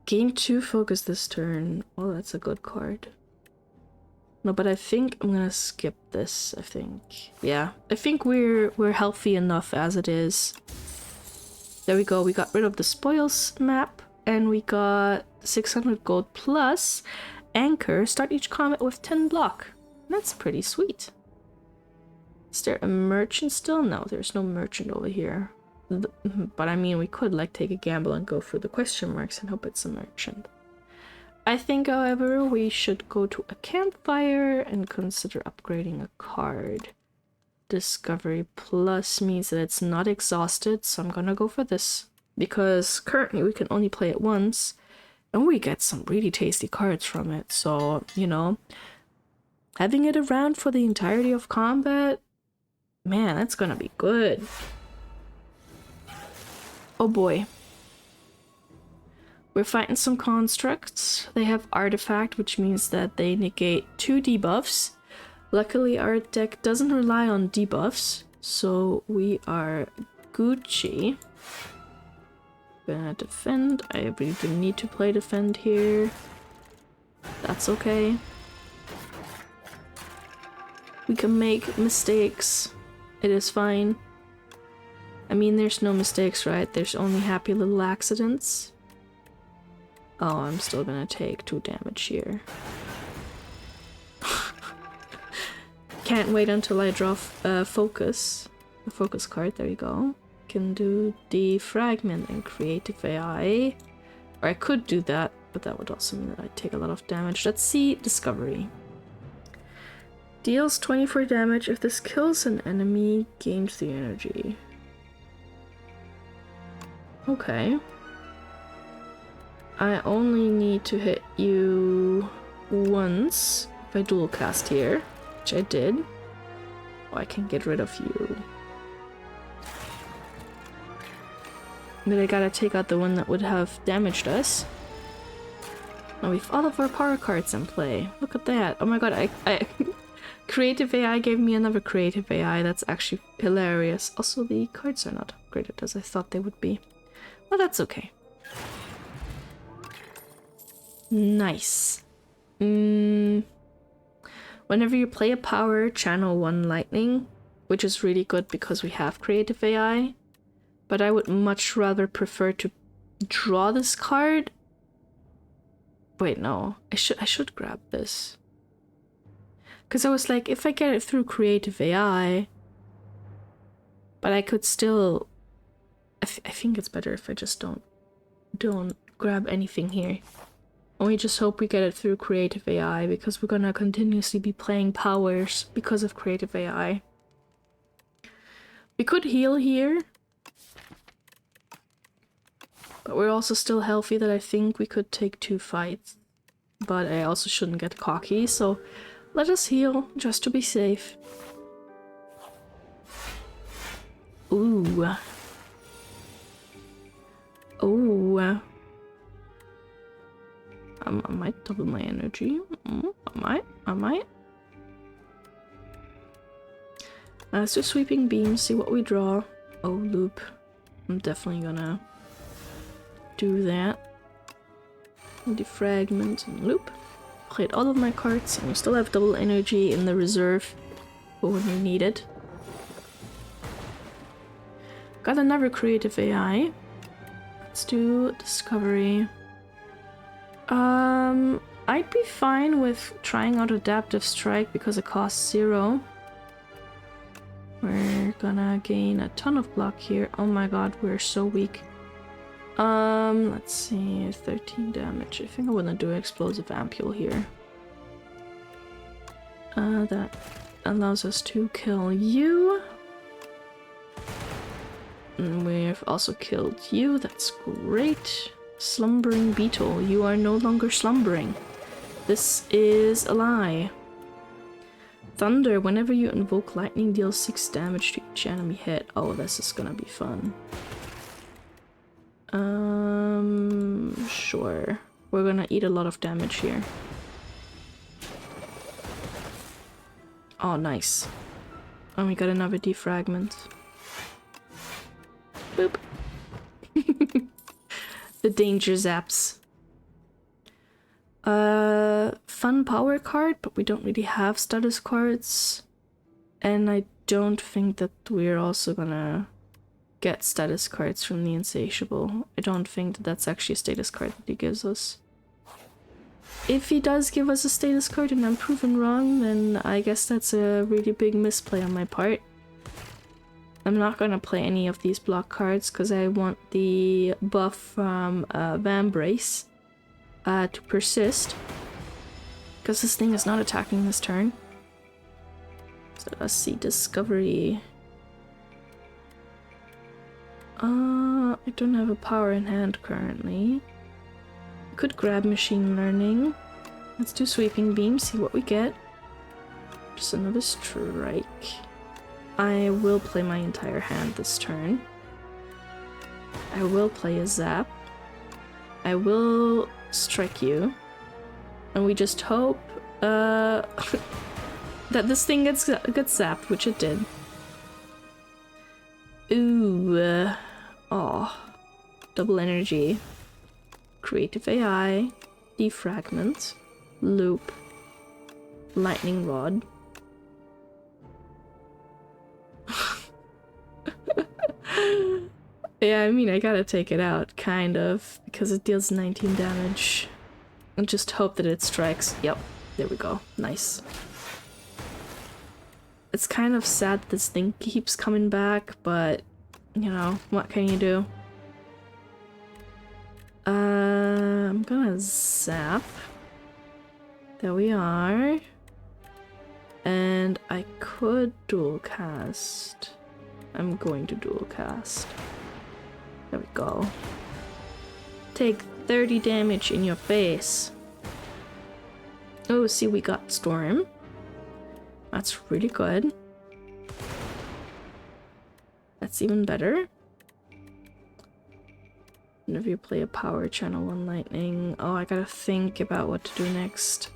Gain 2 focus this turn. Oh, that's a good card. No, but I think I'm gonna skip this, I think. Yeah, I think we're healthy enough as it is. There we go, we got rid of the spoils map, and we got 600 gold plus anchor. Start each combat with 10 block. That's pretty sweet. Is there a merchant still? No, there's no merchant over here. But I mean, we could like take a gamble and go for the question marks and hope it's a merchant. I think, however, we should go to a campfire and consider upgrading a card. Discovery Plus means that it's not exhausted, so I'm gonna go for this. Because currently we can only play it once, and we get some really tasty cards from it. So, you know, having it around for the entirety of combat, man, that's gonna be good. Oh boy. We're fighting some constructs. They have artifact, which means that they negate 2 debuffs. Luckily, our deck doesn't rely on debuffs, so we are Gucci. Gonna defend. I really do need to play defend here. That's okay. We can make mistakes. It is fine. I mean, there's no mistakes, right? There's only happy little accidents. Oh, I'm still gonna take 2 damage here. Can't wait until I draw focus. The focus card, there you go. Can do defragment and creative AI. Or I could do that, but that would also mean that I'd take a lot of damage. Let's see discovery. Deals 24 damage if this kills an enemy, gains the energy. Okay. I only need to hit you once if I dual cast here, which I did. Oh, I can get rid of you. But I gotta take out the one that would have damaged us. Now we have all of our power cards in play. Look at that. Oh my god, I Creative AI gave me another creative AI. That's actually hilarious. Also, the cards are not upgraded as I thought they would be. Well, that's okay. Nice. Whenever you play a power, channel 1 lightning, which is really good because we have creative AI. But I would much rather prefer to draw this card. Wait, no. I should grab this. Because I was like, if I get it through creative AI, but I could still... I think it's better if I just don't grab anything here. And we just hope we get it through creative AI, because we're gonna continuously be playing powers because of creative AI. We could heal here. But we're also still healthy that I think we could take 2 fights. But I also shouldn't get cocky, so let us heal, just to be safe. Ooh. Oh. I might double my energy. I might. Let's do sweeping beam, see what we draw. Oh, loop. I'm definitely gonna do that. Defragment and loop. Played all of my cards, and we still have double energy in the reserve for when we need it. Got another creative AI. Let's do discovery. I'd be fine with trying out adaptive strike because it costs 0. We're gonna gain a ton of block here. Oh my god, we're so weak. Let's see, 13 damage. I think I wanna do explosive ampule here. That allows us to kill you. And we've also killed you, that's great. Slumbering beetle, you are no longer slumbering. This is a lie. Thunder, whenever you invoke lightning, deals 6 damage to each enemy hit. Oh, this is gonna be fun. Sure. We're gonna eat a lot of damage here. Oh, nice. And we got another defragment. Boop. The danger zaps. fun power card, but we don't really have status cards. And I don't think that we're also gonna get status cards from the Insatiable. I don't think that that's actually a status card that he gives us. If he does give us a status card and I'm proven wrong, then I guess that's a really big misplay on my part. I'm not gonna play any of these block cards because I want the buff from Vambrace to persist. Because this thing is not attacking this turn. So let's see, Discovery. I don't have a power in hand currently. Could grab Machine Learning. Let's do Sweeping Beam, see what we get. Just another strike. I will play my entire hand this turn. I will play a Zap. I will strike you. And we just hope that this thing gets zapped, which it did. Ooh. Oh. Double energy. Creative AI. Defragment. Loop. Lightning Rod. Yeah, I mean, I gotta take it out, kind of, because it deals 19 damage. And just hope that it strikes. Yep, there we go. Nice. It's kind of sad this thing keeps coming back, but, you know, what can you do? I'm gonna zap. There we are. And I could dual cast. I'm going to dual cast. There we go. Take 30 damage in your face. Oh, see, we got Storm. That's really good. That's even better. Whenever you play a power channel on lightning. Oh, I gotta think about what to do next.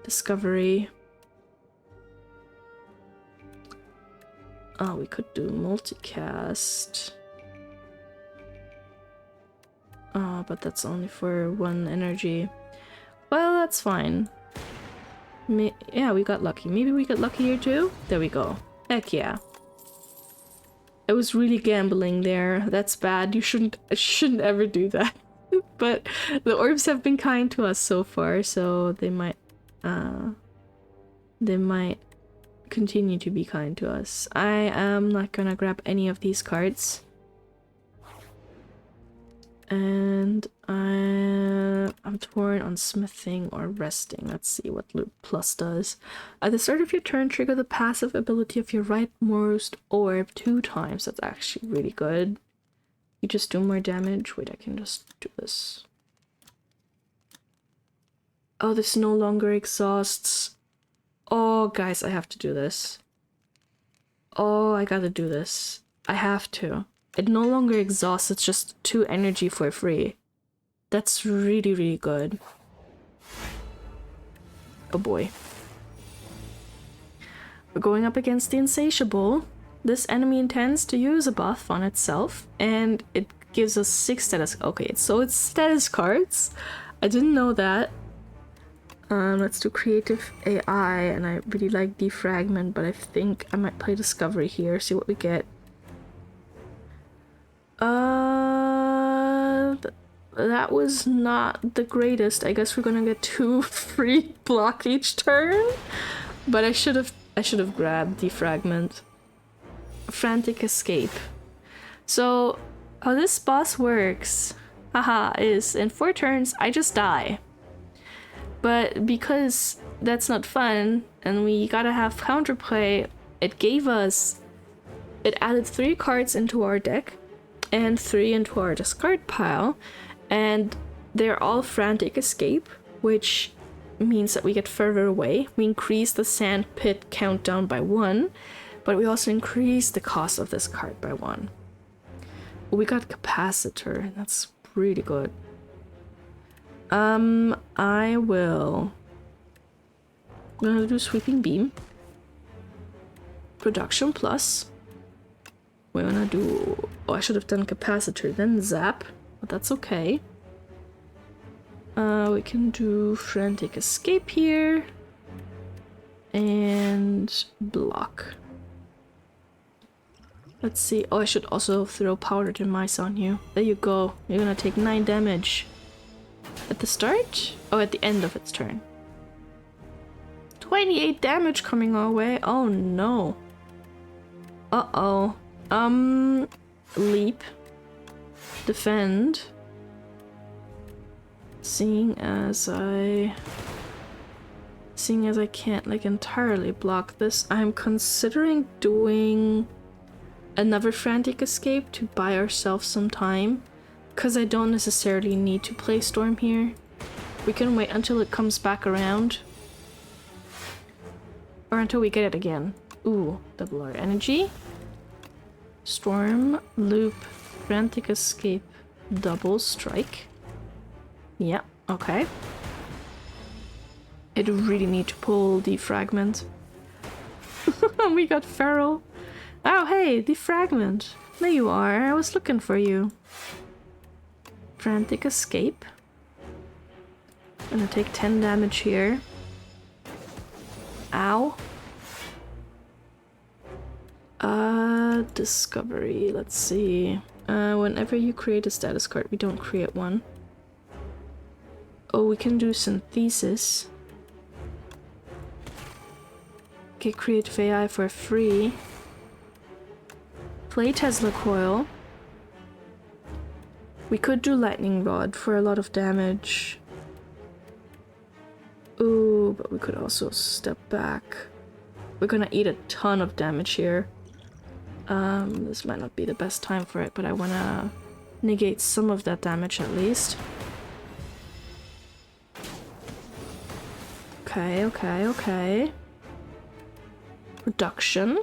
Discovery. Oh, we could do multicast. Oh, but that's only for one energy. Well, that's fine. Yeah, we got lucky. Maybe we got lucky here too? There we go. Heck yeah. I was really gambling there. That's bad. You shouldn't ever do that. But the orbs have been kind to us so far, so they might continue to be kind to us. I am not gonna grab any of these cards. And I'm torn on smithing or resting. Let's see what Loop Plus does. At the start of your turn, trigger the passive ability of your rightmost orb 2 times. That's actually really good. You just do more damage. Wait, I can just do this. Oh, this no longer exhausts. Oh, guys, I have to do this. Oh, I gotta do this. I have to. It no longer exhausts, it's just 2 energy for free. That's really, really good. Oh boy. We're going up against the Insatiable. This enemy intends to use a buff on itself, and it gives us 6 status. Okay, so it's status cards. I didn't know that. Let's do Creative AI, and I really like Defragment, but I think I might play Discovery here, see what we get. That was not the greatest. I guess we're gonna get 2 free block each turn, but I should have grabbed Defragment. Frantic Escape. So how this boss works, haha, is in 4 turns I just die. But because that's not fun and we gotta have counterplay, it added 3 cards into our deck and 3 into our discard pile, and they're all Frantic Escape, which means that we get further away. We increase the sand pit countdown by 1, but we also increase the cost of this card by 1. We got Capacitor, that's really good. I'm gonna do Sweeping Beam. Production Plus. We're gonna do... Oh, I should have done Capacitor, then Zap. But that's okay. We can do Frantic Escape here. And block. Let's see. Oh, I should also throw Powdered Mice on you. There you go. You're gonna take 9 damage. At the start? Oh, at the end of its turn. 28 damage coming our way. Oh no. Uh-oh. Leap. Defend. Seeing as I can't like entirely block this, I'm considering doing another Frantic Escape to buy ourselves some time, because I don't necessarily need to play Storm here. We can wait until it comes back around, or until we get it again. Ooh, double our energy. Storm, Loop, Frantic Escape, double strike. Yeah, okay. I do really need to pull Defragment. We got Feral. Oh hey, Defragment. There you are, I was looking for you. Frantic Escape. Gonna take 10 damage here. Ow. Discovery, let's see. Whenever you create a status card, we don't create one. Oh, we can do Synthesis. Okay, create AI for free. Play Tesla Coil. We could do Lightning Rod for a lot of damage. Ooh, but we could also step back. We're gonna eat a ton of damage here. This might not be the best time for it, but I wanna negate some of that damage at least. Okay, okay, okay. Reduction.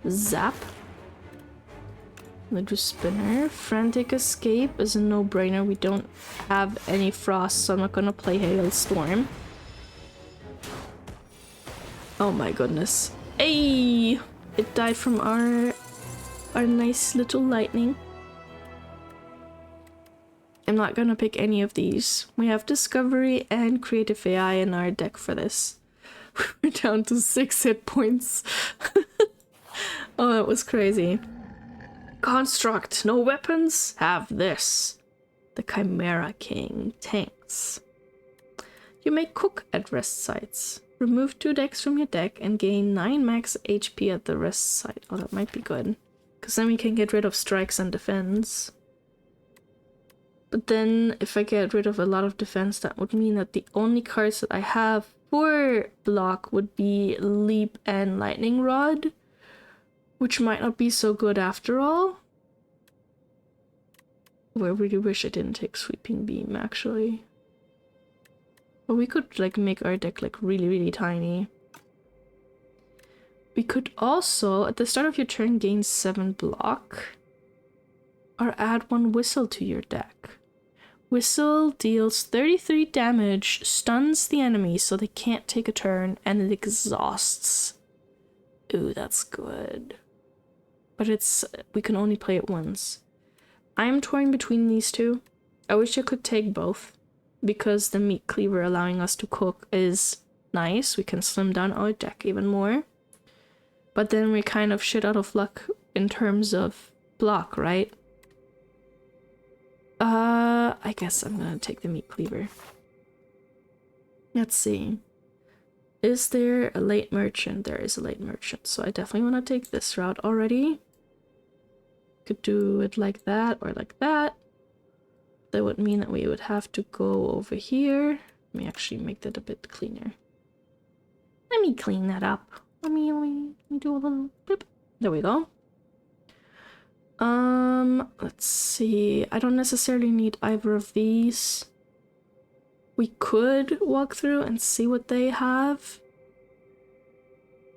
Zap. Let's do Spinner. Frantic Escape is a no-brainer. We don't have any frost, so I'm not gonna play Hailstorm. Oh my goodness. Hey! It died from our nice little lightning. I'm not gonna pick any of these. We have Discovery and Creative AI in our deck for this. We're down to 6 hit points. Oh, that was crazy. Construct, no weapons? Have this. The Chimera King. Tanks. You may cook at rest sites. Remove 2 decks from your deck and gain 9 max HP at the rest site. Oh, that might be good. Because then we can get rid of strikes and defense. But then, if I get rid of a lot of defense, that would mean that the only cards that I have for block would be Leap and Lightning Rod. Which might not be so good after all. Oh, I really wish I didn't take Sweeping Beam, actually. But we could, like, make our deck, like, really, really tiny. We could also, at the start of your turn, gain 7 block. Or add 1 Whistle to your deck. Whistle deals 33 damage, stuns the enemy so they can't take a turn, and it exhausts. Ooh, that's good. But we can only play it once. I'm torn between these two. I wish I could take both. Because the Meat Cleaver allowing us to cook is nice. We can slim down our deck even more. But then we're kind of shit out of luck in terms of block, right? I guess I'm gonna take the Meat Cleaver. Let's see. Is there a late merchant? There is a late merchant, so I definitely want to take this route already. Could do it like that or like that. That would mean that we would have to go over here. Let me actually make that a bit cleaner. Let me clean that up. Let me do a little blip. There we go. Let's see. I don't necessarily need either of these. We could walk through and see what they have.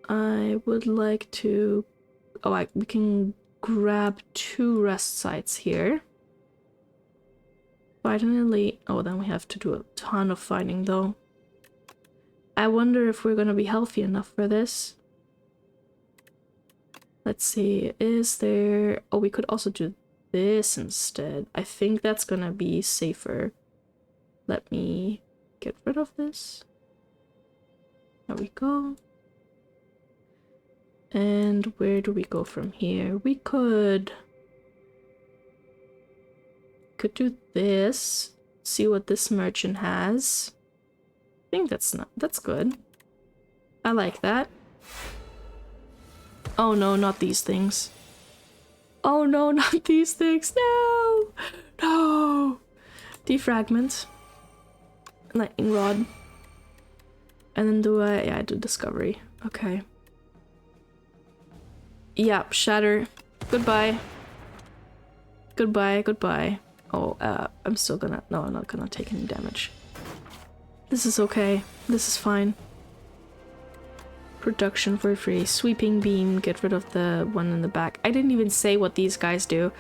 I would like to... Oh, we can grab 2 rest sites here. Fight an elite. Oh, then we have to do a ton of fighting, though. I wonder if we're gonna be healthy enough for this. Let's see. Is there... Oh, we could also do this instead. I think that's gonna be safer. Let me get rid of this. There we go. And where do we go from here? We could do this. See what this merchant has. I think that's good. I like that. Oh no, not these things. Oh no, not these things. No! No! Defragment. Lightning rod. And then yeah, I do discovery. Okay. Yep, shatter. Goodbye. Goodbye, goodbye. Oh, I'm still gonna... No, I'm not gonna take any damage. This is okay. This is fine. Production for free. Sweeping beam. Get rid of the one in the back. I didn't even say what these guys do.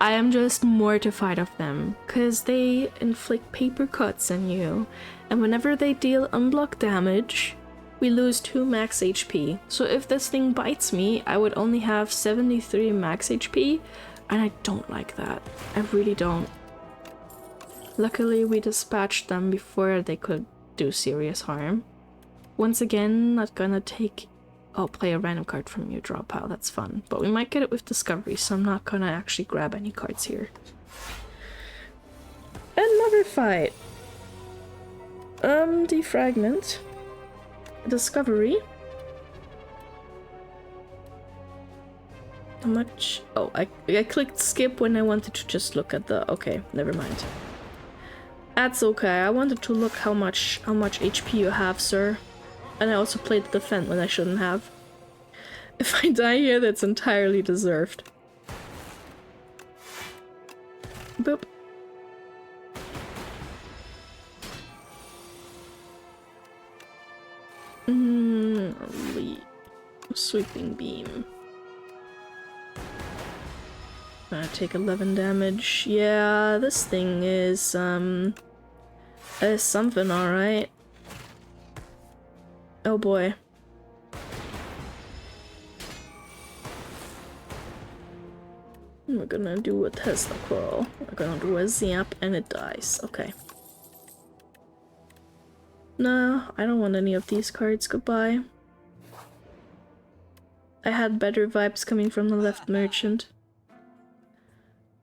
I am just mortified of them. Because they inflict paper cuts on you. And whenever they deal unblock damage, we lose 2 max HP. So if this thing bites me, I would only have 73 max HP. And I don't like that. I really don't. Luckily, we dispatched them before they could do serious harm. Once again, not gonna take... Oh, play a random card from your draw pile. That's fun. But we might get it with discovery, so I'm not gonna actually grab any cards here. Another fight. Defragment. Discovery. How much? Oh, I clicked skip when I wanted to just look at the... Okay, never mind. That's okay. I wanted to look how much HP you have, sir. And I also played defend when I shouldn't have. If I die here, that's entirely deserved. Boop. Sweeping beam. Gonna take 11 damage. Yeah, this thing is something, alright. Oh boy. We're gonna do a Tesla coil. We're gonna do a zap and it dies. Okay. No, I don't want any of these cards. Goodbye. I had better vibes coming from the left merchant.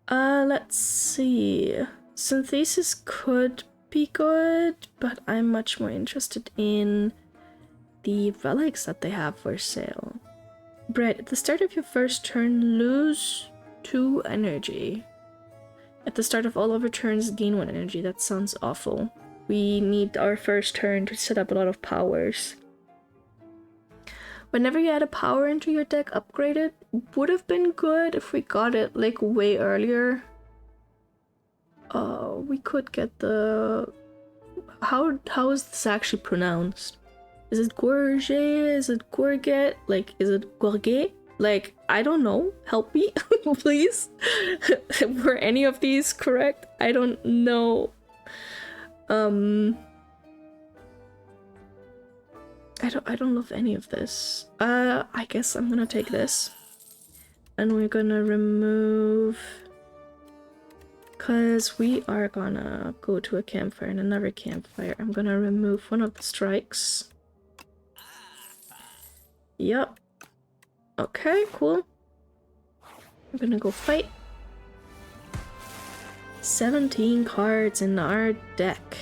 Let's see. Synthesis could be good, but I'm much more interested in the relics that they have for sale. Bread. At the start of your first turn, lose 2 energy. At the start of all other turns, gain 1 energy. That sounds awful. We need our first turn to set up a lot of powers. Whenever you add a power into your deck, upgrade it. Would have been good if we got it like way earlier. We could get the... How is this actually pronounced? Is it Gorge? Is it Gorget? Like, is it Gorget? Like, I don't know. Help me, please. Were any of these correct? I don't know. I don't love any of this. I guess I'm gonna take this. And we're gonna remove... Cause we are gonna go to a campfire and another campfire. I'm gonna remove one of the strikes. Yup. Okay, cool. I'm gonna go fight. 17 cards in our deck.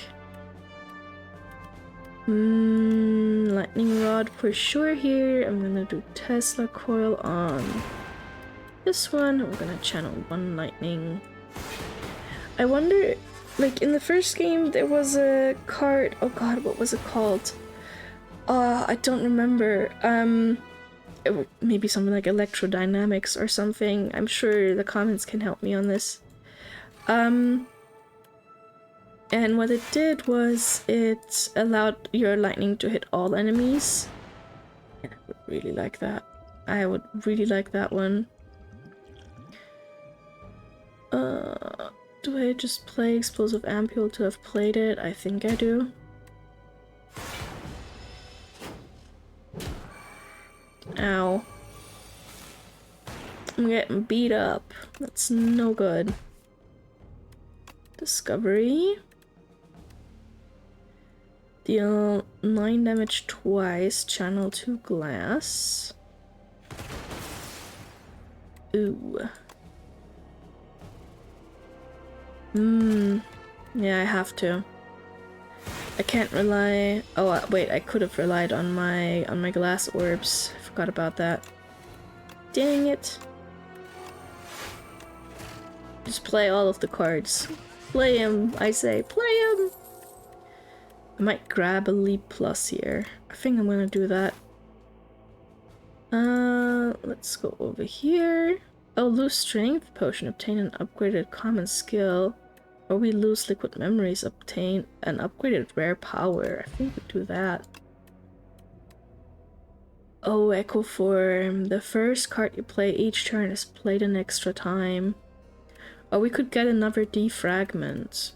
Lightning rod for sure here. I'm gonna do Tesla coil on this one. We're gonna channel 1 lightning. I wonder, like in the first game there was a card, oh god, what was it called? I don't remember. Maybe something like electrodynamics or something. I'm sure the comments can help me on this. And what it did was it allowed your lightning to hit all enemies. And I would really like that. I would really like that one. Do I just play Explosive Ampule to have played it? I think I do. Ow. I'm getting beat up. That's no good. Discovery. Deal 9 damage twice, channel 2 glass. Ooh. Yeah, I have to. I can't rely... Oh, wait, I could have relied on my glass orbs. I forgot about that. Dang it. Just play all of the cards. Play him, I say. Play him! I might grab a leap plus here. I think I'm gonna do that. Let's go over here. Oh, lose strength potion. Obtain an upgraded common skill. Or we lose liquid memories. Obtain an upgraded rare power. I think we do that. Oh, Echo Form. The first card you play each turn is played an extra time. Oh, we could get another defragment.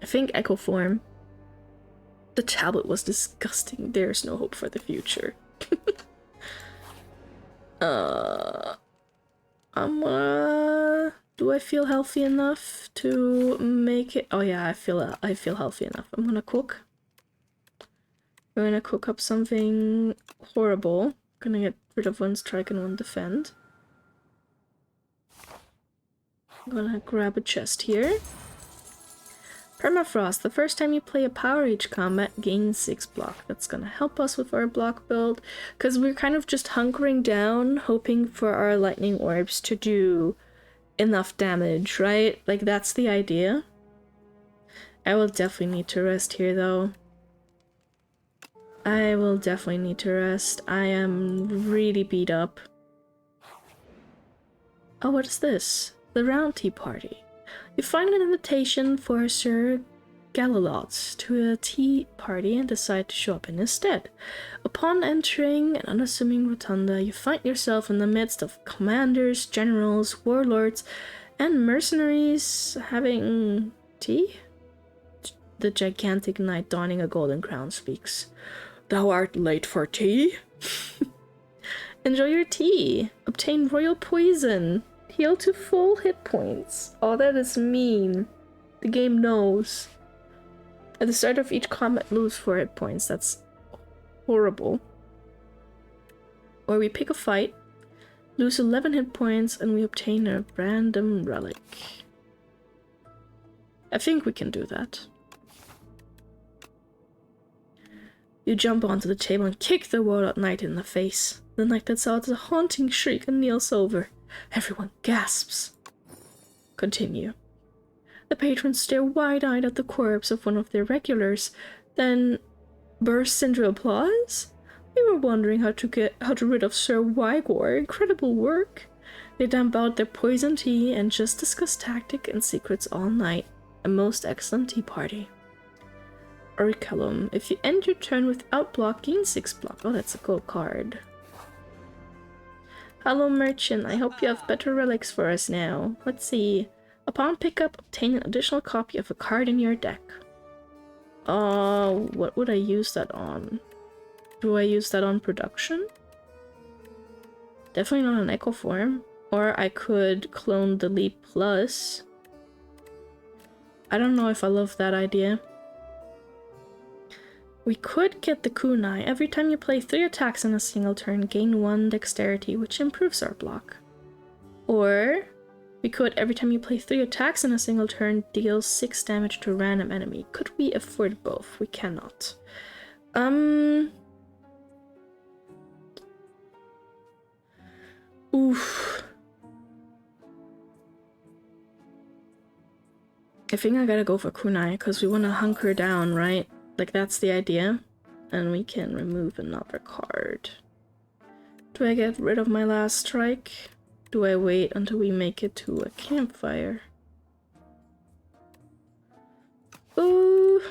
I think Echo Form. The tablet was disgusting. There's no hope for the future. Do I feel healthy enough to make it? Oh yeah, I feel healthy enough. I'm gonna cook. I'm gonna cook up something horrible. Gonna get rid of 1 strike and 1 defend. I'm gonna grab a chest here. Permafrost. The first time you play a power each combat, gain 6 block. That's gonna help us with our block build. Because we're kind of just hunkering down, hoping for our lightning orbs to do enough damage, right? Like, that's the idea. I will definitely need to rest here, though. I will definitely need to rest. I am really beat up. Oh, what is this? The Round Tea Party. You find an invitation for Sir Galilot to a tea party and decide to show up in his stead. Upon entering an unassuming rotunda, you find yourself in the midst of commanders, generals, warlords, and mercenaries having tea? The gigantic knight donning a golden crown speaks. Thou art late for tea? Enjoy your tea. Obtain royal poison. Heal to full hit points. Oh, that is mean. The game knows. At the start of each combat, lose 4 hit points. That's horrible. Or we pick a fight, lose 11 hit points, and we obtain a random relic. I think we can do that. You jump onto the table and kick the warlord knight in the face. The knight lets out a haunting shriek and kneels over. Everyone gasps. Continue. The patrons stare wide-eyed at the corpse of one of their regulars, then bursts into applause. We were wondering how to rid of Sir Wygor. Incredible work. They dump out their poison tea and just discuss tactic and secrets all night. A most excellent tea party. Orichalum. If you end your turn without block, gain 6 block. Oh, that's a gold card. Hello, merchant. I hope you have better relics for us now. Let's see. Upon pickup, obtain an additional copy of a card in your deck. Oh, what would I use that on? Do I use that on production? Definitely not on Echo Form. Or I could clone the Leap Plus. I don't know if I love that idea. We could get the kunai. Every time you play 3 attacks in a single turn, gain 1 dexterity, which improves our block. Or we could, every time you play 3 attacks in a single turn, deal 6 damage to a random enemy. Could we afford both? We cannot. Oof. I think I gotta go for kunai, because we want to hunker down, right? Like, that's the idea. And we can remove another card. Do I get rid of my last strike? Do I wait until we make it to a campfire? Ooh.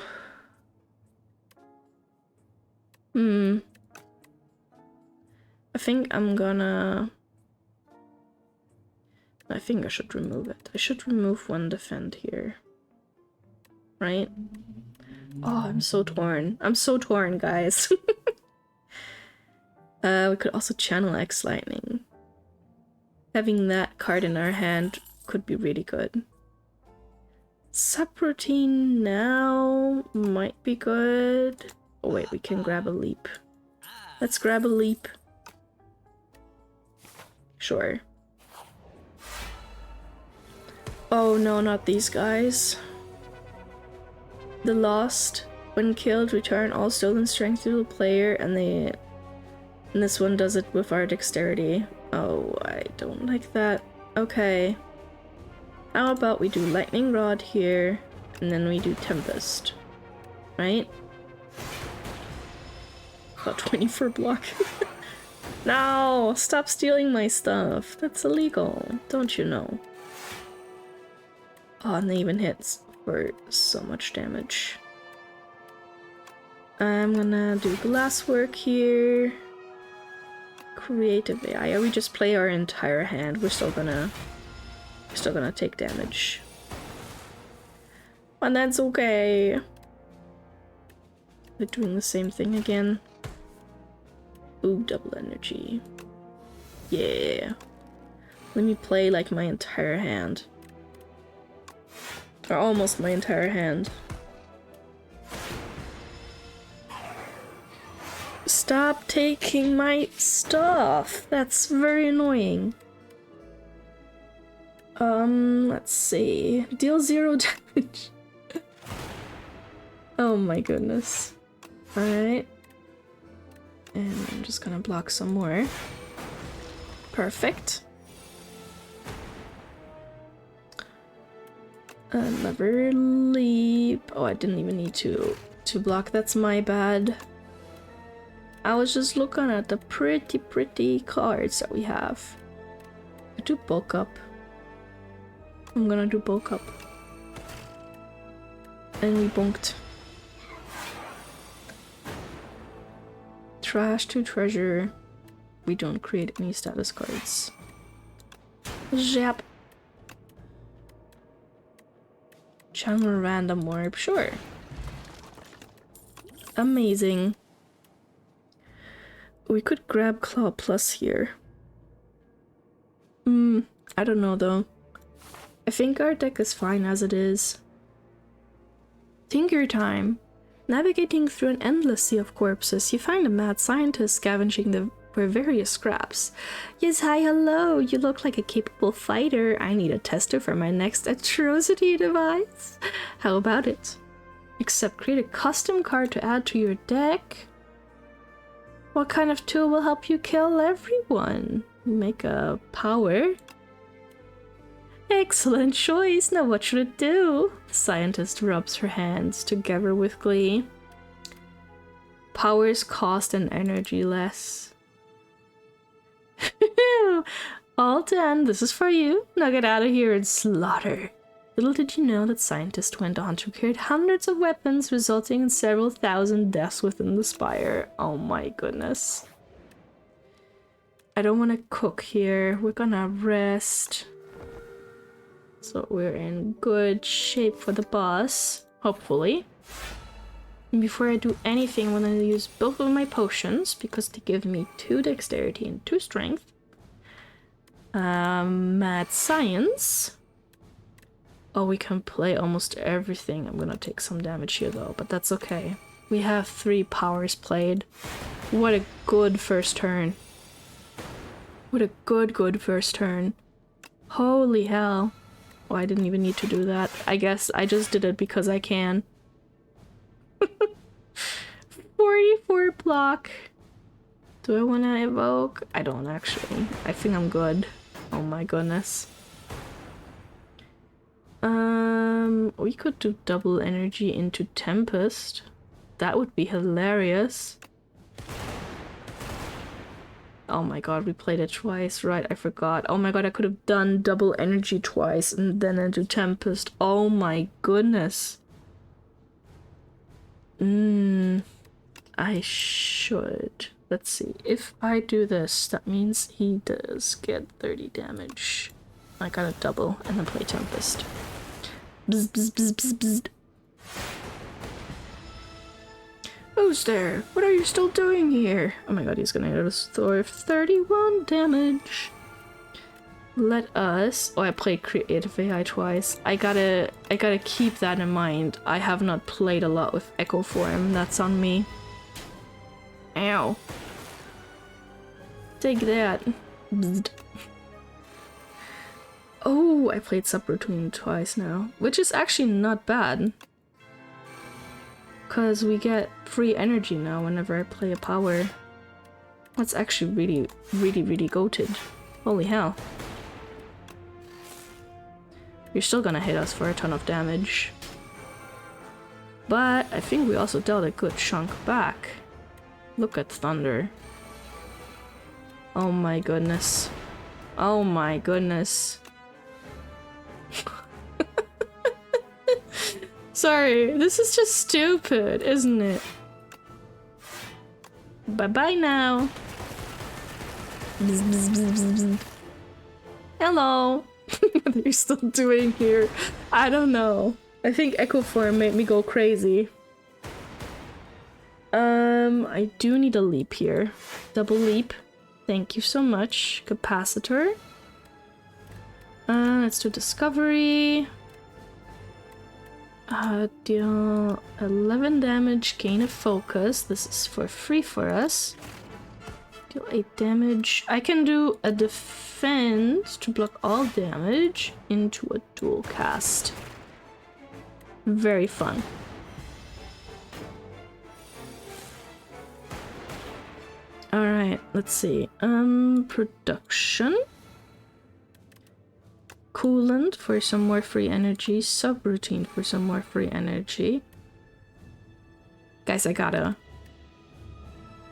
I think I'm gonna... I think I should remove it. I should remove 1 defend here. Right? Oh, I'm so torn. I'm so torn, guys. We could also channel X Lightning. Having that card in our hand could be really good. Subroutine now might be good. Oh wait, we can grab a leap. Let's grab a leap. Sure. Oh no, not these guys. The lost, when killed, return all stolen strength to the player, and this one does it with our dexterity. Oh, I don't like that. Okay. How about we do lightning rod here, and then we do tempest, right? About 24 block. No, stop stealing my stuff. That's illegal, don't you know? Oh, and they even hits for so much damage. I'm gonna do glasswork here. Creative AI. Yeah, we just play our entire hand. We're still gonna take damage. And that's okay. We're doing the same thing again. Ooh, double energy. Yeah. Let me play like my entire hand. Or almost my entire hand. Stop taking my stuff! That's very annoying. Let's see. Deal 0 damage. Oh my goodness. Alright. And I'm just gonna block some more. Perfect. Another leap. Oh, I didn't even need to block. That's my bad. I was just looking at the pretty cards that we have. I do bulk up. I'm gonna do bulk up. And we bunked. Trash to treasure. We don't create any status cards. Zap. Channel random orb. Sure. Amazing. We could grab Claw Plus here. I don't know though. I think our deck is fine as it is. Tinker time. Navigating through an endless sea of corpses, you find a mad scientist scavenging for various scraps. Yes, hi, hello. You look like a capable fighter. I need a tester for my next atrocity device. How about it? Except create a custom card to add to your deck. What kind of tool will help you kill everyone? Make a power? Excellent choice. Now what should it do? The scientist rubs her hands together with glee. Powers cost and energy less. All done. This is for you. Now get out of here and slaughter. Little did you know that scientists went on to create hundreds of weapons, resulting in several thousand deaths within the Spire. Oh my goodness. I don't want to cook here. We're gonna rest. So we're in good shape for the boss, hopefully. And before I do anything, I'm gonna use both of my potions because they give me 2 dexterity and 2 strength. Mad science. Oh, we can play almost everything. I'm gonna take some damage here though, but that's okay. We have 3 powers played. What a good first turn. What a good first turn. Holy hell. Oh, I didn't even need to do that. I guess I just did it because I can. 44 block. Do I want to evoke? I don't actually. I think I'm good. Oh my goodness. We could do double energy into Tempest. That would be hilarious. Oh my god, we played it twice, right? I forgot. Oh my god, I could have done double energy twice and then into Tempest. Oh my goodness. I should. Let's see. If I do this, that means he does get 30 damage. I gotta double and then play Tempest. Bzz, bzz, bzz, bzz, bzz. Who's there? What are you still doing here? Oh my god, he's gonna hit us for 31 damage. let us... Oh, I played Creative AI twice. I gotta keep that in mind. I have not played a lot with Echo Form. That's on me. Ow. Take that. Bzzzt. Oh, I played Subroutine twice now, which is actually not bad. Because we get free energy now whenever I play a power. That's actually really goated. Holy hell. You're still gonna hit us for a ton of damage. But I think we also dealt a good chunk back. Look at Thunder. Oh my goodness. Oh my goodness. Sorry, this is just stupid, isn't it? Bye-bye now. Bzz, bzz, bzz, bzz, bzz. Hello. What are you still doing here? I don't know. I think Echo Form made me go crazy. I do need a leap here. Double leap. Thank you so much. Capacitor. Let's do Discovery. Deal 11 damage, gain a focus. This is for free for us. Deal 8 damage. I can do a defense to block all damage into a dual cast. Very fun. Alright, let's see. Production. Coolant for some more free energy. Subroutine for some more free energy. Guys, I gotta...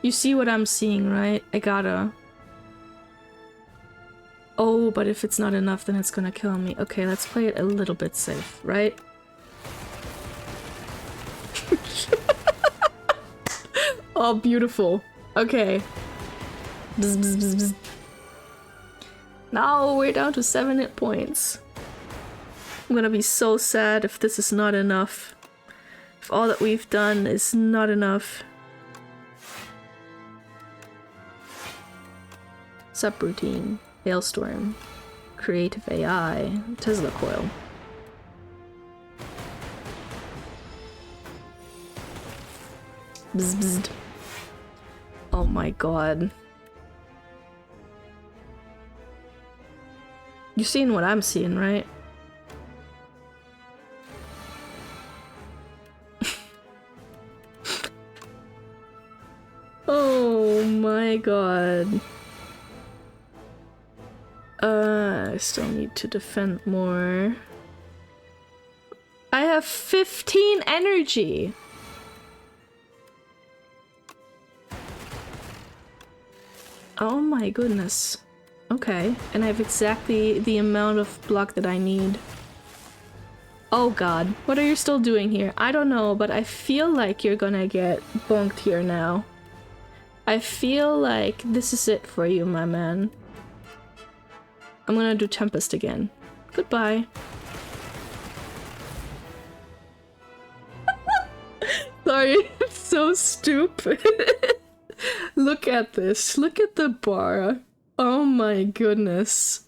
You see what I'm seeing, right? I gotta... Oh, but if it's not enough, then it's gonna kill me. Okay, let's play it a little bit safe, right? Oh, beautiful. Okay. Bzz, bzz, bzz, bzz. Now we're down to 7 hit points. I'm gonna be so sad if this is not enough. If all that we've done is not enough. Subroutine, Hailstorm, Creative AI, Tesla Coil. Bzz, bzz. Oh my god. You're seeing what I'm seeing, right? Oh my god. I still need to defend more. I have 15 energy! Oh my goodness. Okay, and I have exactly the amount of block that I need. Oh god, what are you still doing here? I don't know, but I feel like you're gonna get bonked here now. I feel like this is it for you, my man. I'm gonna do Tempest again. Goodbye. Sorry, it's so stupid. Look at this. Look at the bar. Oh my goodness.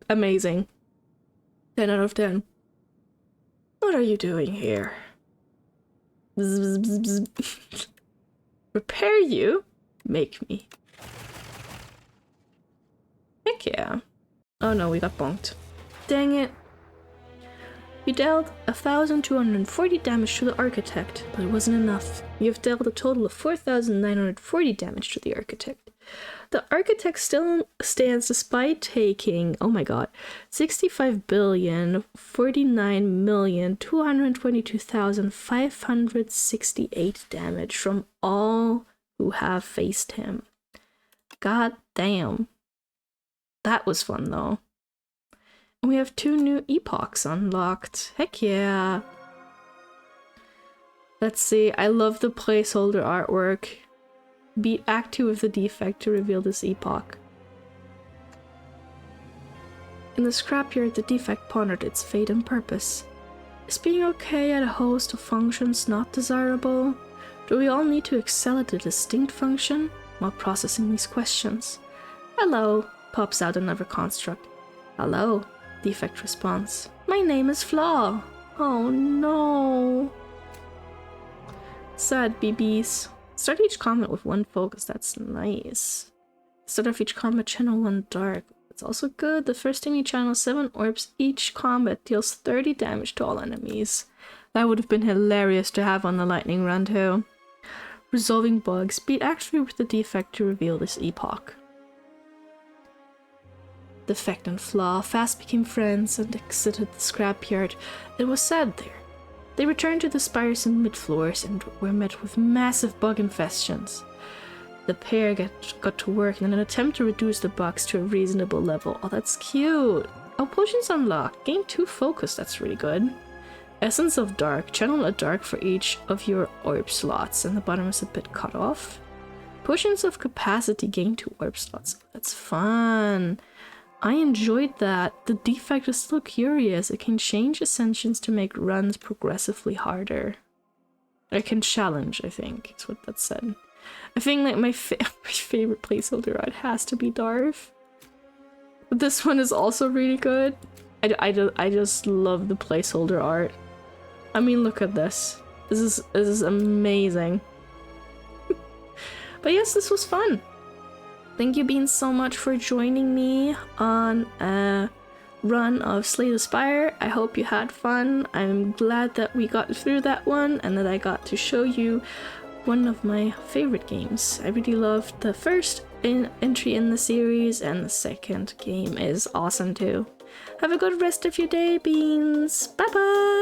Amazing. 10 out of 10. What are you doing here? Bzz, bzz, bzz, bzz. Repair you? Make me. Heck yeah. Oh no, we got bonked. Dang it. You dealt 1,240 damage to the Architect, but it wasn't enough. You have dealt a total of 4,940 damage to the Architect. The Architect still stands despite taking, oh my god, 65,049,222,568 damage from all who have faced him. God damn. That was fun though. We have 2 new epochs unlocked. Heck yeah. Let's see, I love the placeholder artwork. Beat Act 2 of the defect to reveal this epoch. In the scrapyard, the defect pondered its fate and purpose. Is being okay at a host of functions not desirable? Do we all need to excel at a distinct function? While processing these questions. Hello, pops out another construct. Hello. Defect response. My name is Flaw. Oh no. Sad BBs. Start each combat with 1 focus. That's nice. Start off each combat, channel 1 dark. It's also good. The first time you channel 7 orbs each combat deals 30 damage to all enemies. That would have been hilarious to have on the lightning run too. Resolving bugs. Beat actually with the defect to reveal this epoch. Defect and Flaw fast became friends and exited the scrapyard. It was sad there. They returned to the spires and mid-floors and were met with massive bug infestations. The pair got to work in an attempt to reduce the bugs to a reasonable level. Oh, that's cute. Oh, potions unlocked. Gain 2 focus. That's really good. Essence of Dark. Channel a dark for each of your orb slots, and the bottom is a bit cut off. Potions of Capacity. Gain 2 orb slots. That's fun. I enjoyed that. The defect is still curious. It can change ascensions to make runs progressively harder. It can challenge, I think, is what that said. I think like my favorite placeholder art has to be Darth. But this one is also really good. I just love the placeholder art. I mean, look at this. This is amazing. But yes, this was fun. Thank you, Bean, so much for joining me on a run of Slay the Spire. I hope you had fun. I'm glad that we got through that one and that I got to show you one of my favorite games. I really loved the first entry in the series, and the second game is awesome too. Have a good rest of your day, Beans. Bye bye!